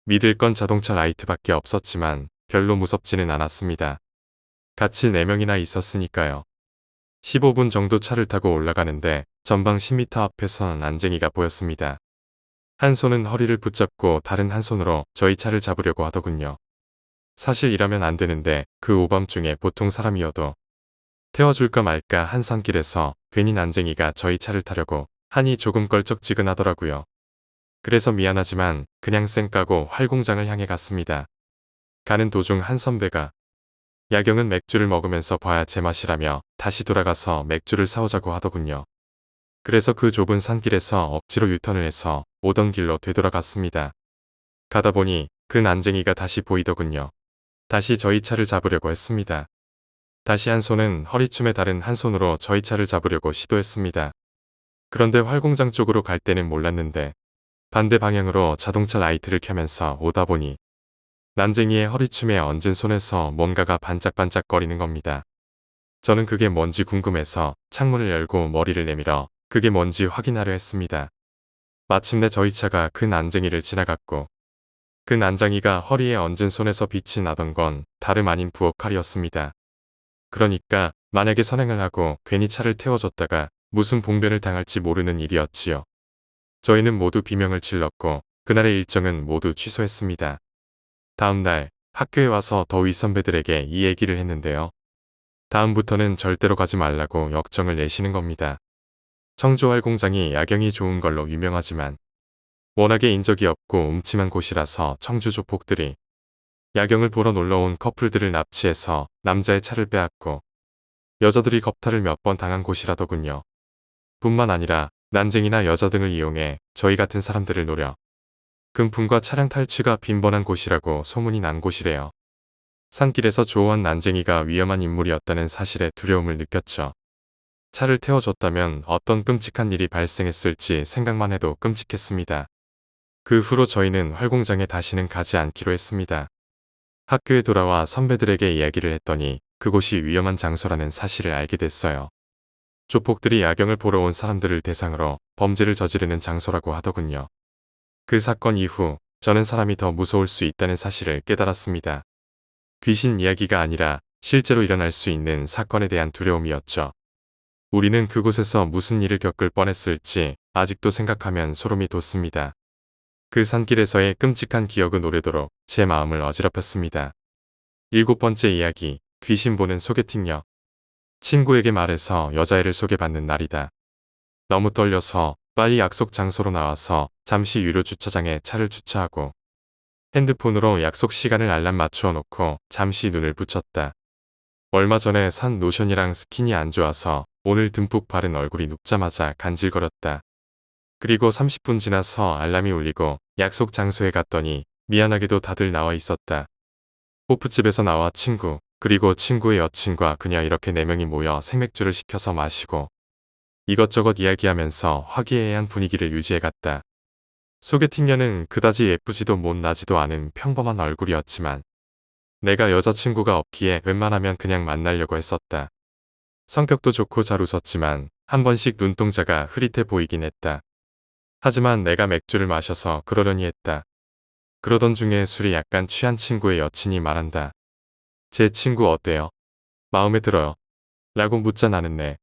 믿을 건 자동차 라이트밖에 없었지만 별로 무섭지는 않았습니다. 같이 4명이나 있었으니까요. 15분 정도 차를 타고 올라가는데 전방 10m 앞에선 난쟁이가 보였습니다. 한 손은 허리를 붙잡고 다른 한 손으로 저희 차를 잡으려고 하더군요. 사실 이러면 안 되는데 그 오밤중에 보통 사람이어도 태워줄까 말까 한 산길에서 괜히 난쟁이가 저희 차를 타려고 하니 조금 껄쩍지근하더라고요. 그래서 미안하지만 그냥 쌩 까고 활공장을 향해 갔습니다. 가는 도중 한 선배가 야경은 맥주를 먹으면서 봐야 제맛이라며 다시 돌아가서 맥주를 사오자고 하더군요. 그래서 그 좁은 산길에서 억지로 유턴을 해서 오던 길로 되돌아갔습니다. 가다 보니 그 난쟁이가 다시 보이더군요. 다시 저희 차를 잡으려고 했습니다. 다시 한 손은 허리춤에 다른 한 손으로 저희 차를 잡으려고 시도했습니다. 그런데 활공장 쪽으로 갈 때는 몰랐는데 반대 방향으로 자동차 라이트를 켜면서 오다 보니 난쟁이의 허리춤에 얹은 손에서 뭔가가 반짝반짝거리는 겁니다. 저는 그게 뭔지 궁금해서 창문을 열고 머리를 내밀어 그게 뭔지 확인하려 했습니다. 마침내 저희 차가 그 난쟁이를 지나갔고 그 난쟁이가 허리에 얹은 손에서 빛이 나던 건 다름 아닌 부엌칼이었습니다. 그러니까 만약에 선행을 하고 괜히 차를 태워줬다가 무슨 봉변을 당할지 모르는 일이었지요. 저희는 모두 비명을 질렀고 그날의 일정은 모두 취소했습니다. 다음 날 학교에 와서 더위 선배들에게 이 얘기를 했는데요. 다음부터는 절대로 가지 말라고 역정을 내시는 겁니다. 청주활공장이 야경이 좋은 걸로 유명하지만 워낙에 인적이 없고 음침한 곳이라서 청주 조폭들이 야경을 보러 놀러온 커플들을 납치해서 남자의 차를 빼앗고 여자들이 겁탈을 몇 번 당한 곳이라더군요. 뿐만 아니라 난쟁이나 여자 등을 이용해 저희 같은 사람들을 노려 금품과 차량 탈취가 빈번한 곳이라고 소문이 난 곳이래요. 산길에서 조호한 난쟁이가 위험한 인물이었다는 사실에 두려움을 느꼈죠. 차를 태워줬다면 어떤 끔찍한 일이 발생했을지 생각만 해도 끔찍했습니다. 그 후로 저희는 활공장에 다시는 가지 않기로 했습니다. 학교에 돌아와 선배들에게 이야기를 했더니 그곳이 위험한 장소라는 사실을 알게 됐어요. 조폭들이 야경을 보러 온 사람들을 대상으로 범죄를 저지르는 장소라고 하더군요. 그 사건 이후 저는 사람이 더 무서울 수 있다는 사실을 깨달았습니다. 귀신 이야기가 아니라 실제로 일어날 수 있는 사건에 대한 두려움이었죠. 우리는 그곳에서 무슨 일을 겪을 뻔했을지 아직도 생각하면 소름이 돋습니다. 그 산길에서의 끔찍한 기억은 오래도록 제 마음을 어지럽혔습니다. 7번째 이야기, 귀신 보는 소개팅녀. 친구에게 말해서 여자애를 소개받는 날이다. 너무 떨려서 빨리 약속 장소로 나와서 잠시 유료 주차장에 차를 주차하고 핸드폰으로 약속 시간을 알람 맞추어 놓고 잠시 눈을 붙였다. 얼마 전에 산 로션이랑 스킨이 안 좋아서 오늘 듬뿍 바른 얼굴이 눕자마자 간질거렸다. 그리고 30분 지나서 알람이 울리고 약속 장소에 갔더니 미안하게도 다들 나와 있었다. 호프집에서 나와 친구, 그리고 친구의 여친과 그녀 이렇게 4명이 모여 생맥주를 시켜서 마시고 이것저것 이야기하면서 화기애애한 분위기를 유지해갔다. 소개팅녀는 그다지 예쁘지도 못나지도 않은 평범한 얼굴이었지만 내가 여자친구가 없기에 웬만하면 그냥 만나려고 했었다. 성격도 좋고 잘 웃었지만 한 번씩 눈동자가 흐릿해 보이긴 했다. 하지만 내가 맥주를 마셔서 그러려니 했다. 그러던 중에 술이 약간 취한 친구의 여친이 말한다. 제 친구 어때요? 마음에 들어요. 라고 묻자 나는 네.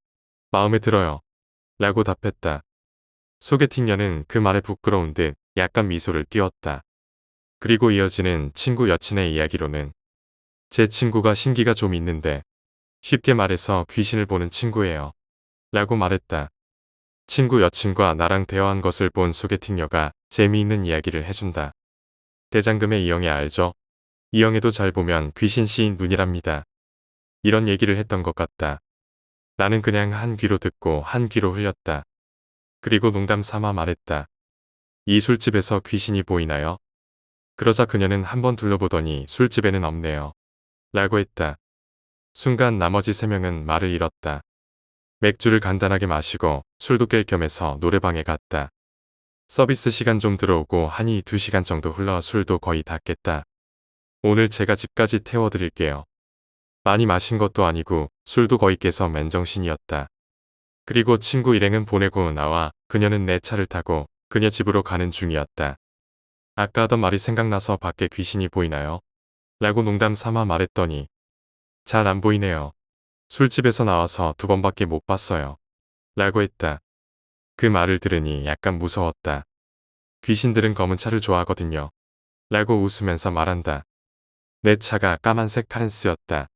마음에 들어요. 라고 답했다. 소개팅녀는 그 말에 부끄러운 듯 약간 미소를 띄웠다. 그리고 이어지는 친구 여친의 이야기로는 제 친구가 신기가 좀 있는데 쉽게 말해서 귀신을 보는 친구예요. 라고 말했다. 친구 여친과 나랑 대화한 것을 본 소개팅녀가 재미있는 이야기를 해준다. 대장금의 이영애 알죠? 이영애도 잘 보면 귀신 시인 눈이랍니다. 이런 얘기를 했던 것 같다. 나는 그냥 한 귀로 듣고 한 귀로 흘렸다. 그리고 농담 삼아 말했다. 이 술집에서 귀신이 보이나요? 그러자 그녀는 한번 둘러보더니 술집에는 없네요. 라고 했다. 순간 나머지 3명은 말을 잃었다. 맥주를 간단하게 마시고 술도 깰 겸해서 노래방에 갔다. 서비스 시간 좀 들어오고 하니 2시간 정도 흘러 술도 거의 다 깼다. 오늘 제가 집까지 태워드릴게요. 많이 마신 것도 아니고 술도 거의 깨서 맨정신이었다. 그리고 친구 일행은 보내고 나와 그녀는 내 차를 타고 그녀 집으로 가는 중이었다. 아까 하던 말이 생각나서 밖에 귀신이 보이나요? 라고 농담 삼아 말했더니 잘 안 보이네요. 술집에서 나와서 2번밖에 못 봤어요. 라고 했다. 그 말을 들으니 약간 무서웠다. 귀신들은 검은 차를 좋아하거든요. 라고 웃으면서 말한다. 내 차가 까만색 카렌스였다.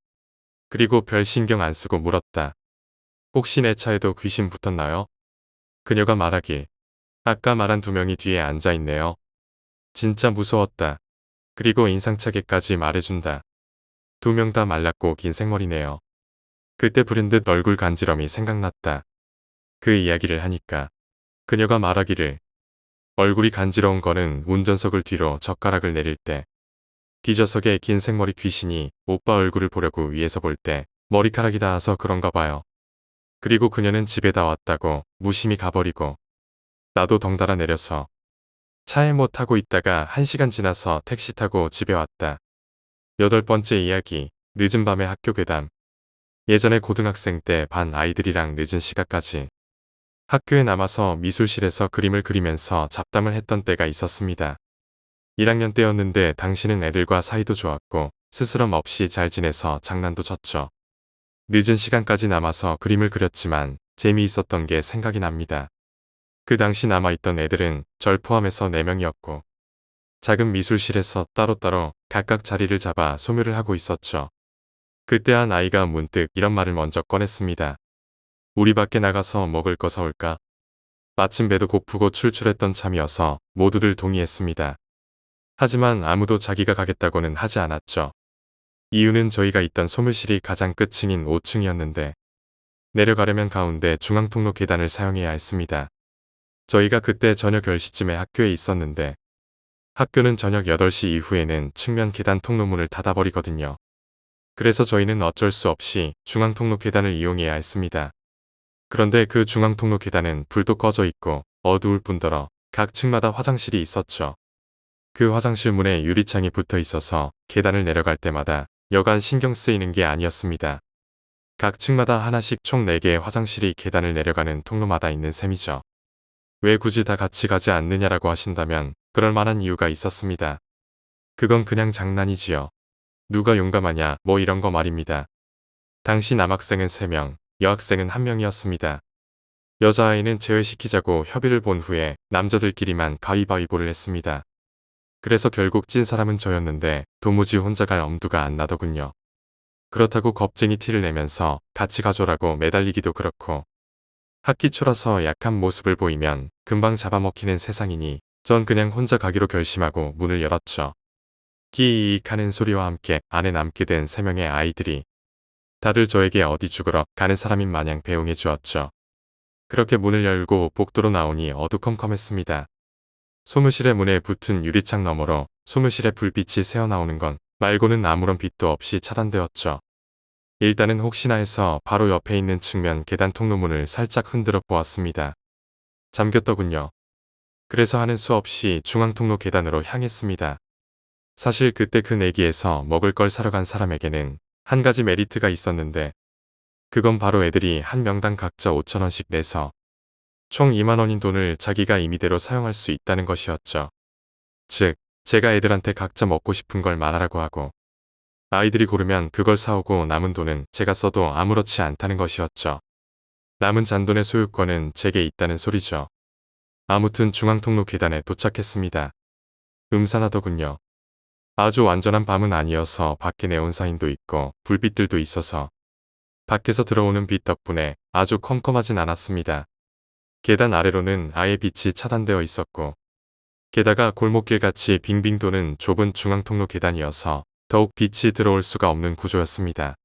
그리고 별 신경 안 쓰고 물었다. 혹시 내 차에도 귀신 붙었나요? 그녀가 말하길. 아까 말한 2명이 뒤에 앉아있네요. 진짜 무서웠다. 그리고 인상차게까지 말해준다. 2명 다 말랐고 긴 생머리네요. 그때 불현듯 얼굴 간지럼이 생각났다. 그 이야기를 하니까 그녀가 말하기를. 얼굴이 간지러운 거는 운전석을 뒤로 젓가락을 내릴 때, 뒷좌석에 긴 생머리 귀신이 오빠 얼굴을 보려고 위에서 볼 때 머리카락이 닿아서 그런가 봐요. 그리고 그녀는 집에 다 왔다고 무심히 가버리고 나도 덩달아 내려서 차에 못 타고 있다가 1시간 지나서 택시 타고 집에 왔다. 8번째 이야기, 늦은 밤의 학교 괴담. 예전에 고등학생 때 반 아이들이랑 늦은 시간까지 학교에 남아서 미술실에서 그림을 그리면서 잡담을 했던 때가 있었습니다. 1학년 때였는데 당시는 애들과 사이도 좋았고 스스럼 없이 잘 지내서 장난도 쳤죠. 늦은 시간까지 남아서 그림을 그렸지만 재미있었던 게 생각이 납니다. 그 당시 남아있던 애들은 절 포함해서 4명이었고 작은 미술실에서 따로따로 각각 자리를 잡아 소묘를 하고 있었죠. 그때 한 아이가 문득 이런 말을 먼저 꺼냈습니다. 우리 밖에 나가서 먹을 거 사올까? 마침 배도 고프고 출출했던 참이어서 모두들 동의했습니다. 하지만 아무도 자기가 가겠다고는 하지 않았죠. 이유는 저희가 있던 소묘실이 가장 끝층인 5층이었는데 내려가려면 가운데 중앙통로 계단을 사용해야 했습니다. 저희가 그때 저녁 10시쯤에 학교에 있었는데 학교는 저녁 8시 이후에는 측면 계단 통로문을 닫아버리거든요. 그래서 저희는 어쩔 수 없이 중앙통로 계단을 이용해야 했습니다. 그런데 그 중앙통로 계단은 불도 꺼져 있고 어두울 뿐더러 각 층마다 화장실이 있었죠. 그 화장실 문에 유리창이 붙어 있어서 계단을 내려갈 때마다 여간 신경 쓰이는 게 아니었습니다. 각 층마다 하나씩 총 4개의 화장실이 계단을 내려가는 통로마다 있는 셈이죠. 왜 굳이 다 같이 가지 않느냐라고 하신다면 그럴 만한 이유가 있었습니다. 그건 그냥 장난이지요. 누가 용감하냐 뭐 이런 거 말입니다. 당시 남학생은 3명, 여학생은 1명이었습니다. 여자아이는 제외시키자고 협의를 본 후에 남자들끼리만 가위바위보를 했습니다. 그래서 결국 찐 사람은 저였는데 도무지 혼자 갈 엄두가 안 나더군요. 그렇다고 겁쟁이 티를 내면서 같이 가줘라고 매달리기도 그렇고 학기 초라서 약한 모습을 보이면 금방 잡아먹히는 세상이니 전 그냥 혼자 가기로 결심하고 문을 열었죠. 끼익 하는 소리와 함께 안에 남게 된 3명의 아이들이 다들 저에게 어디 죽으러 가는 사람인 마냥 배웅해 주었죠. 그렇게 문을 열고 복도로 나오니 어두컴컴했습니다. 소무실의 문에 붙은 유리창 너머로 소무실의 불빛이 새어나오는 건 말고는 아무런 빛도 없이 차단되었죠. 일단은 혹시나 해서 바로 옆에 있는 측면 계단 통로문을 살짝 흔들어 보았습니다. 잠겼더군요. 그래서 하는 수 없이 중앙통로 계단으로 향했습니다. 사실 그때 그 내기에서 먹을 걸 사러 간 사람에게는 한 가지 메리트가 있었는데 그건 바로 애들이 한 명당 각자 5,000원씩 내서 총 2만 원인 돈을 자기가 임의대로 사용할 수 있다는 것이었죠. 즉, 제가 애들한테 각자 먹고 싶은 걸 말하라고 하고 아이들이 고르면 그걸 사오고 남은 돈은 제가 써도 아무렇지 않다는 것이었죠. 남은 잔돈의 소유권은 제게 있다는 소리죠. 아무튼 중앙통로 계단에 도착했습니다. 음산하더군요. 아주 완전한 밤은 아니어서 밖에 네온사인도 있고 불빛들도 있어서 밖에서 들어오는 빛 덕분에 아주 컴컴하진 않았습니다. 계단 아래로는 아예 빛이 차단되어 있었고 게다가 골목길같이 빙빙 도는 좁은 중앙통로 계단이어서 더욱 빛이 들어올 수가 없는 구조였습니다.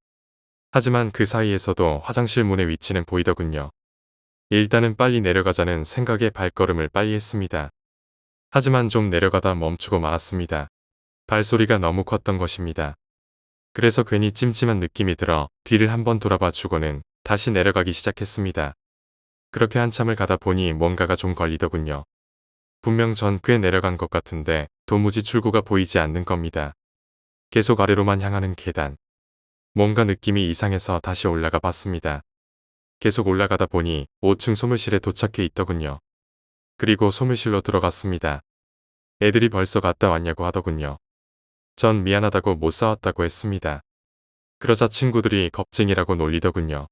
하지만 그 사이에서도 화장실 문의 위치는 보이더군요. 일단은 빨리 내려가자는 생각에 발걸음을 빨리 했습니다. 하지만 좀 내려가다 멈추고 말았습니다. 발소리가 너무 컸던 것입니다. 그래서 괜히 찜찜한 느낌이 들어 뒤를 한번 돌아봐 주고는 다시 내려가기 시작했습니다. 그렇게 한참을 가다 보니 뭔가가 좀 걸리더군요. 분명 전 꽤 내려간 것 같은데 도무지 출구가 보이지 않는 겁니다. 계속 아래로만 향하는 계단. 뭔가 느낌이 이상해서 다시 올라가 봤습니다. 계속 올라가다 보니 5층 소묘실에 도착해 있더군요. 그리고 소묘실로 들어갔습니다. 애들이 벌써 갔다 왔냐고 하더군요. 전 미안하다고 못 싸웠다고 했습니다. 그러자 친구들이 겁쟁이라고 놀리더군요.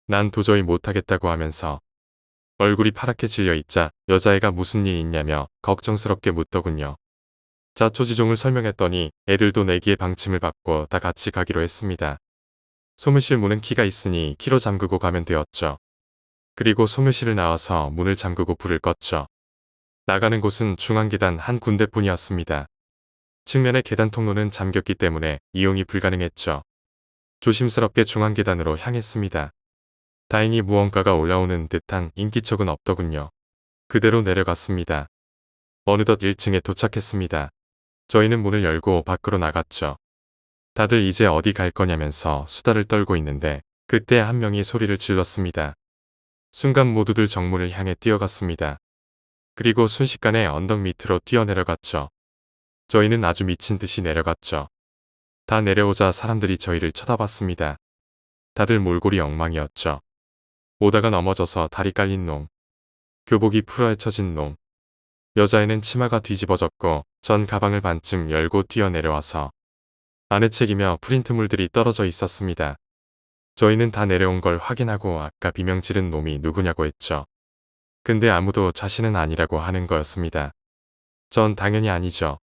난 도저히 못하겠다고 하면서 얼굴이 파랗게 질려 있자 여자애가 무슨 일 있냐며 걱정스럽게 묻더군요. 자초지종을 설명했더니 애들도 내기의 방침을 받고 다 같이 가기로 했습니다. 소묘실 문은 키가 있으니 키로 잠그고 가면 되었죠. 그리고 소묘실을 나와서 문을 잠그고 불을 껐죠. 나가는 곳은 중앙계단 한 군데뿐이었습니다. 측면의 계단 통로는 잠겼기 때문에 이용이 불가능했죠. 조심스럽게 중앙계단으로 향했습니다. 다행히 무언가가 올라오는 듯한 인기척은 없더군요. 그대로 내려갔습니다. 어느덧 1층에 도착했습니다. 저희는 문을 열고 밖으로 나갔죠. 다들 이제 어디 갈 거냐면서 수다를 떨고 있는데 그때 한 명이 소리를 질렀습니다. 순간 모두들 정문을 향해 뛰어갔습니다. 그리고 순식간에 언덕 밑으로 뛰어내려갔죠. 저희는 아주 미친 듯이 내려갔죠. 다 내려오자 사람들이 저희를 쳐다봤습니다. 다들 몰골이 엉망이었죠. 오다가 넘어져서 다리 깔린 놈, 교복이 풀어헤쳐진 놈, 여자애는 치마가 뒤집어졌고 전 가방을 반쯤 열고 뛰어내려와서 안에 책이며 프린트물들이 떨어져 있었습니다. 저희는 다 내려온 걸 확인하고 아까 비명 지른 놈이 누구냐고 했죠. 근데 아무도 자신은 아니라고 하는 거였습니다. 전 당연히 아니죠.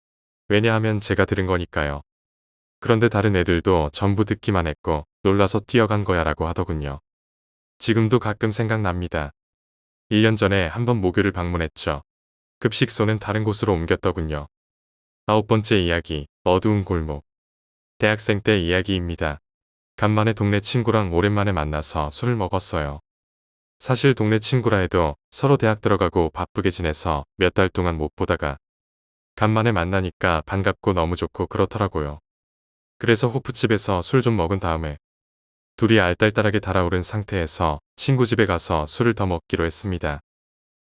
왜냐하면 제가 들은 거니까요. 그런데 다른 애들도 전부 듣기만 했고 놀라서 뛰어간 거야 라고 하더군요. 지금도 가끔 생각납니다. 1년 전에 한번 모교를 방문했죠. 급식소는 다른 곳으로 옮겼더군요. 9번째 이야기, 어두운 골목. 대학생 때 이야기입니다. 간만에 동네 친구랑 오랜만에 만나서 술을 먹었어요. 사실 동네 친구라 해도 서로 대학 들어가고 바쁘게 지내서 몇 달 동안 못 보다가 간만에 만나니까 반갑고 너무 좋고 그렇더라고요. 그래서 호프집에서 술 좀 먹은 다음에 둘이 알딸딸하게 달아오른 상태에서 친구 집에 가서 술을 더 먹기로 했습니다.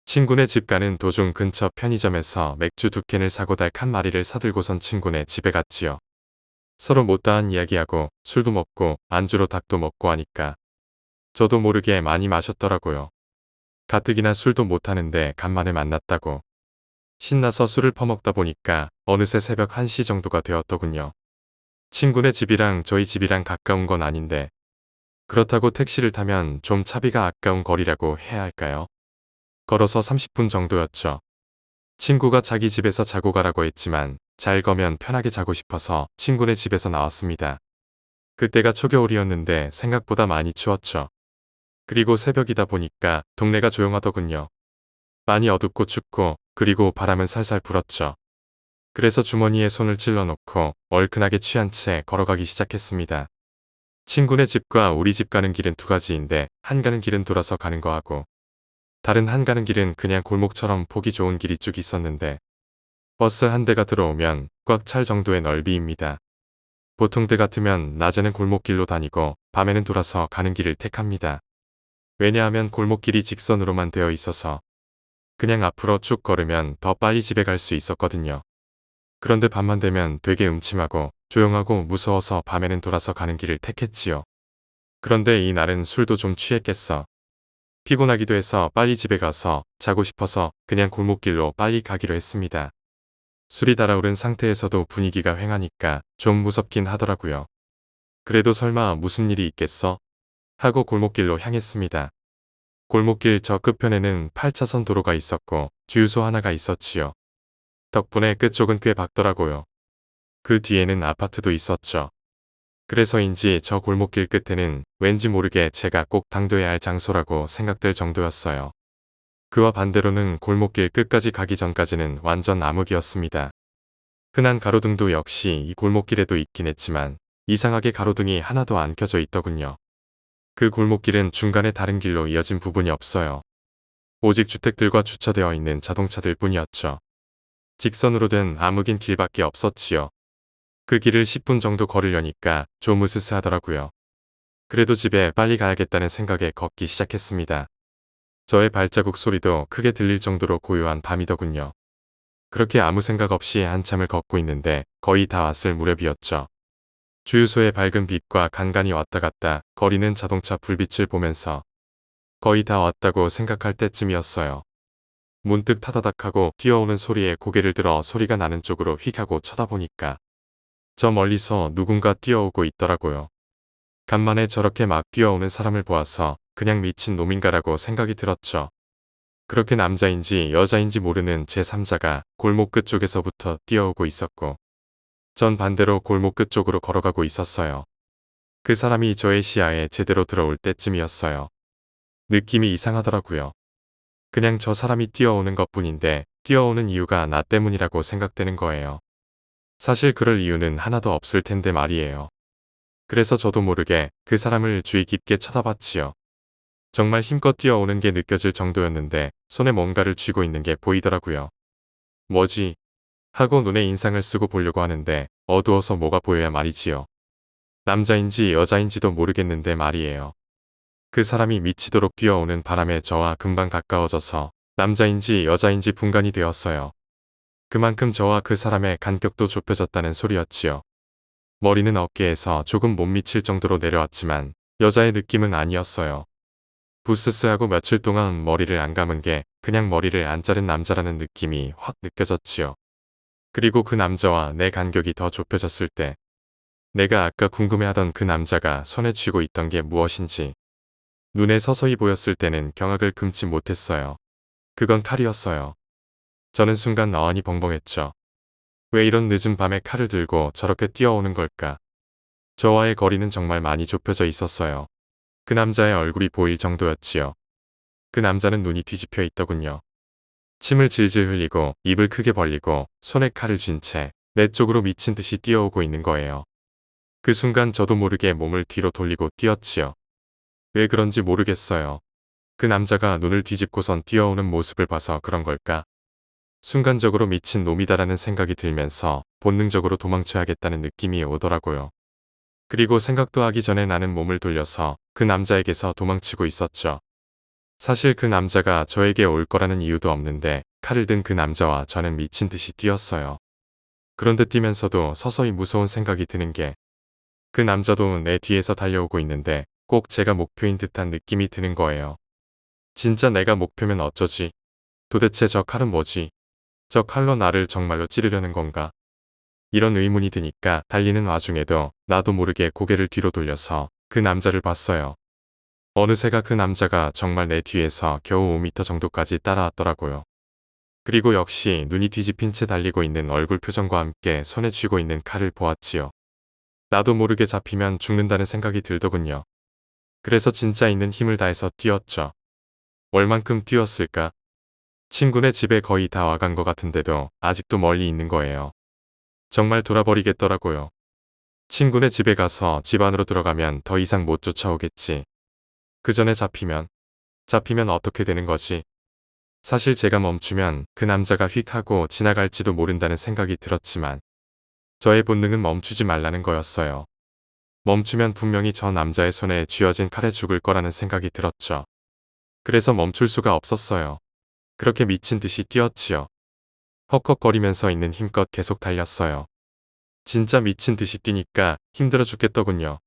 친구네 집 가는 도중 근처 편의점에서 맥주 2캔을 사고 닭 한 마리를 사들고선 친구네 집에 갔지요. 서로 못다한 이야기하고 술도 먹고 안주로 닭도 먹고 하니까 저도 모르게 많이 마셨더라고요. 가뜩이나 술도 못하는데 간만에 만났다고. 신나서 술을 퍼먹다 보니까 어느새 새벽 1시 정도가 되었더군요. 친구네 집이랑 저희 집이랑 가까운 건 아닌데 그렇다고 택시를 타면 좀 차비가 아까운 거리라고 해야 할까요? 걸어서 30분 정도였죠. 친구가 자기 집에서 자고 가라고 했지만 잘 거면 편하게 자고 싶어서 친구네 집에서 나왔습니다. 그때가 초겨울이었는데 생각보다 많이 추웠죠. 그리고 새벽이다 보니까 동네가 조용하더군요. 많이 어둡고 춥고 그리고 바람은 살살 불었죠. 그래서 주머니에 손을 찔러놓고 얼큰하게 취한 채 걸어가기 시작했습니다. 친구네 집과 우리 집 가는 길은 2가지인데 한 가는 길은 돌아서 가는 거하고 다른 한 가는 길은 그냥 골목처럼 보기 좋은 길이 쭉 있었는데 버스 한 대가 들어오면 꽉 찰 정도의 넓이입니다. 보통 때 같으면 낮에는 골목길로 다니고 밤에는 돌아서 가는 길을 택합니다. 왜냐하면 골목길이 직선으로만 되어 있어서 그냥 앞으로 쭉 걸으면 더 빨리 집에 갈 수 있었거든요. 그런데 밤만 되면 되게 음침하고 조용하고 무서워서 밤에는 돌아서 가는 길을 택했지요. 그런데 이 날은 술도 좀 취했겠어. 피곤하기도 해서 빨리 집에 가서 자고 싶어서 그냥 골목길로 빨리 가기로 했습니다. 술이 달아오른 상태에서도 분위기가 휑하니까 좀 무섭긴 하더라고요. 그래도 설마 무슨 일이 있겠어? 하고 골목길로 향했습니다. 골목길 저 끝편에는 8차선 도로가 있었고 주유소 하나가 있었지요. 덕분에 끝쪽은 꽤 밝더라고요. 그 뒤에는 아파트도 있었죠. 그래서인지 저 골목길 끝에는 왠지 모르게 제가 꼭 당도해야 할 장소라고 생각될 정도였어요. 그와 반대로는 골목길 끝까지 가기 전까지는 완전 암흑이었습니다. 흔한 가로등도 역시 이 골목길에도 있긴 했지만 이상하게 가로등이 하나도 안 켜져 있더군요. 그 골목길은 중간에 다른 길로 이어진 부분이 없어요. 오직 주택들과 주차되어 있는 자동차들 뿐이었죠. 직선으로 된 암흑인 길밖에 없었지요. 그 길을 10분 정도 걸으려니까 좀 으스스하더라고요. 그래도 집에 빨리 가야겠다는 생각에 걷기 시작했습니다. 저의 발자국 소리도 크게 들릴 정도로 고요한 밤이더군요. 그렇게 아무 생각 없이 한참을 걷고 있는데 거의 다 왔을 무렵이었죠. 주유소의 밝은 빛과 간간히 왔다 갔다 거리는 자동차 불빛을 보면서 거의 다 왔다고 생각할 때쯤이었어요. 문득 타다닥하고 뛰어오는 소리에 고개를 들어 소리가 나는 쪽으로 휙 하고 쳐다보니까 저 멀리서 누군가 뛰어오고 있더라고요. 간만에 저렇게 막 뛰어오는 사람을 보아서 그냥 미친 놈인가라고 생각이 들었죠. 그렇게 남자인지 여자인지 모르는 제3자가 골목 끝쪽에서부터 뛰어오고 있었고, 전 반대로 골목 끝쪽으로 걸어가고 있었어요. 그 사람이 저의 시야에 제대로 들어올 때쯤이었어요. 느낌이 이상하더라고요. 그냥 저 사람이 뛰어오는 것뿐인데 뛰어오는 이유가 나 때문이라고 생각되는 거예요. 사실 그럴 이유는 하나도 없을 텐데 말이에요. 그래서 저도 모르게 그 사람을 주의 깊게 쳐다봤지요. 정말 힘껏 뛰어오는 게 느껴질 정도였는데 손에 뭔가를 쥐고 있는 게 보이더라고요. 뭐지? 하고 눈에 인상을 쓰고 보려고 하는데 어두워서 뭐가 보여야 말이지요. 남자인지 여자인지도 모르겠는데 말이에요. 그 사람이 미치도록 뛰어오는 바람에 저와 금방 가까워져서 남자인지 여자인지 분간이 되었어요. 그만큼 저와 그 사람의 간격도 좁혀졌다는 소리였지요. 머리는 어깨에서 조금 못 미칠 정도로 내려왔지만 여자의 느낌은 아니었어요. 부스스하고 며칠 동안 머리를 안 감은 게 그냥 머리를 안 자른 남자라는 느낌이 확 느껴졌지요. 그리고 그 남자와 내 간격이 더 좁혀졌을 때 내가 아까 궁금해하던 그 남자가 손에 쥐고 있던 게 무엇인지 눈에 서서히 보였을 때는 경악을 금치 못했어요. 그건 칼이었어요. 저는 순간 어안이 벙벙했죠. 왜 이런 늦은 밤에 칼을 들고 저렇게 뛰어오는 걸까? 저와의 거리는 정말 많이 좁혀져 있었어요. 그 남자의 얼굴이 보일 정도였지요. 그 남자는 눈이 뒤집혀 있더군요. 침을 질질 흘리고 입을 크게 벌리고 손에 칼을 쥔 채 내 쪽으로 미친 듯이 뛰어오고 있는 거예요. 그 순간 저도 모르게 몸을 뒤로 돌리고 뛰었지요. 왜 그런지 모르겠어요. 그 남자가 눈을 뒤집고선 뛰어오는 모습을 봐서 그런 걸까? 순간적으로 미친 놈이다라는 생각이 들면서 본능적으로 도망쳐야겠다는 느낌이 오더라고요. 그리고 생각도 하기 전에 나는 몸을 돌려서 그 남자에게서 도망치고 있었죠. 사실 그 남자가 저에게 올 거라는 이유도 없는데 칼을 든 그 남자와 저는 미친 듯이 뛰었어요. 그런데 뛰면서도 서서히 무서운 생각이 드는 게 그 남자도 내 뒤에서 달려오고 있는데 꼭 제가 목표인 듯한 느낌이 드는 거예요. 진짜 내가 목표면 어쩌지? 도대체 저 칼은 뭐지? 저 칼로 나를 정말로 찌르려는 건가? 이런 의문이 드니까 달리는 와중에도 나도 모르게 고개를 뒤로 돌려서 그 남자를 봤어요. 어느새가 그 남자가 정말 내 뒤에서 겨우 5m 정도까지 따라왔더라고요. 그리고 역시 눈이 뒤집힌 채 달리고 있는 얼굴 표정과 함께 손에 쥐고 있는 칼을 보았지요. 나도 모르게 잡히면 죽는다는 생각이 들더군요. 그래서 진짜 있는 힘을 다해서 뛰었죠. 얼만큼 뛰었을까? 친구네 집에 거의 다 와간 것 같은데도 아직도 멀리 있는 거예요. 정말 돌아버리겠더라고요. 친구네 집에 가서 집 안으로 들어가면 더 이상 못 쫓아오겠지. 그 전에 잡히면 어떻게 되는 거지? 사실 제가 멈추면 그 남자가 휙 하고 지나갈지도 모른다는 생각이 들었지만 저의 본능은 멈추지 말라는 거였어요. 멈추면 분명히 저 남자의 손에 쥐어진 칼에 죽을 거라는 생각이 들었죠. 그래서 멈출 수가 없었어요. 그렇게 미친 듯이 뛰었지요. 헉헉거리면서 있는 힘껏 계속 달렸어요. 진짜 미친 듯이 뛰니까 힘들어 죽겠더군요.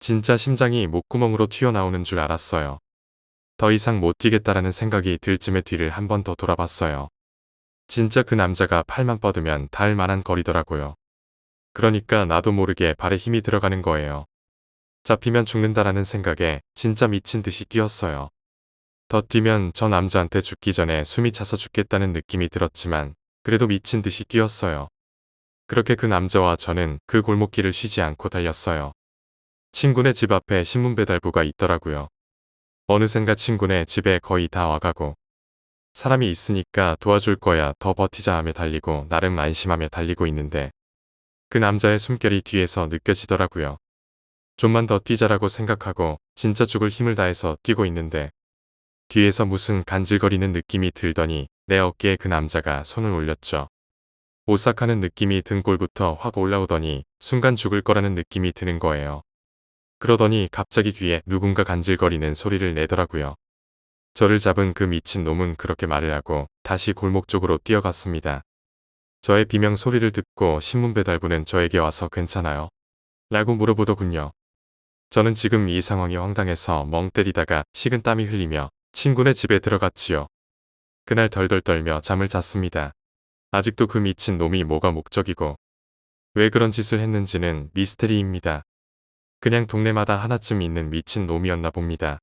진짜 심장이 목구멍으로 튀어나오는 줄 알았어요. 더 이상 못 뛰겠다라는 생각이 들 쯤에 뒤를 한 번 더 돌아봤어요. 진짜 그 남자가 팔만 뻗으면 닿을 만한 거리더라고요. 그러니까 나도 모르게 발에 힘이 들어가는 거예요. 잡히면 죽는다라는 생각에 진짜 미친 듯이 뛰었어요. 더 뛰면 저 남자한테 죽기 전에 숨이 차서 죽겠다는 느낌이 들었지만 그래도 미친 듯이 뛰었어요. 그렇게 그 남자와 저는 그 골목길을 쉬지 않고 달렸어요. 친구네 집 앞에 신문 배달부가 있더라고요. 어느샌가 친구네 집에 거의 다 와가고 사람이 있으니까 도와줄 거야 더 버티자 하며 달리고 나름 안심하며 달리고 있는데 그 남자의 숨결이 뒤에서 느껴지더라고요. 좀만 더 뛰자라고 생각하고 진짜 죽을 힘을 다해서 뛰고 있는데 뒤에서 무슨 간질거리는 느낌이 들더니 내 어깨에 그 남자가 손을 올렸죠. 오싹하는 느낌이 등골부터 확 올라오더니 순간 죽을 거라는 느낌이 드는 거예요. 그러더니 갑자기 귀에 누군가 간질거리는 소리를 내더라고요. 저를 잡은 그 미친 놈은 그렇게 말을 하고 다시 골목 쪽으로 뛰어갔습니다. 저의 비명 소리를 듣고 신문 배달부는 저에게 와서 괜찮아요? 라고 물어보더군요. 저는 지금 이 상황이 황당해서 멍 때리다가 식은 땀이 흘리며 친구네 집에 들어갔지요. 그날 덜덜 떨며 잠을 잤습니다. 아직도 그 미친 놈이 뭐가 목적이고 왜 그런 짓을 했는지는 미스테리입니다. 그냥 동네마다 하나쯤 있는 미친 놈이었나 봅니다.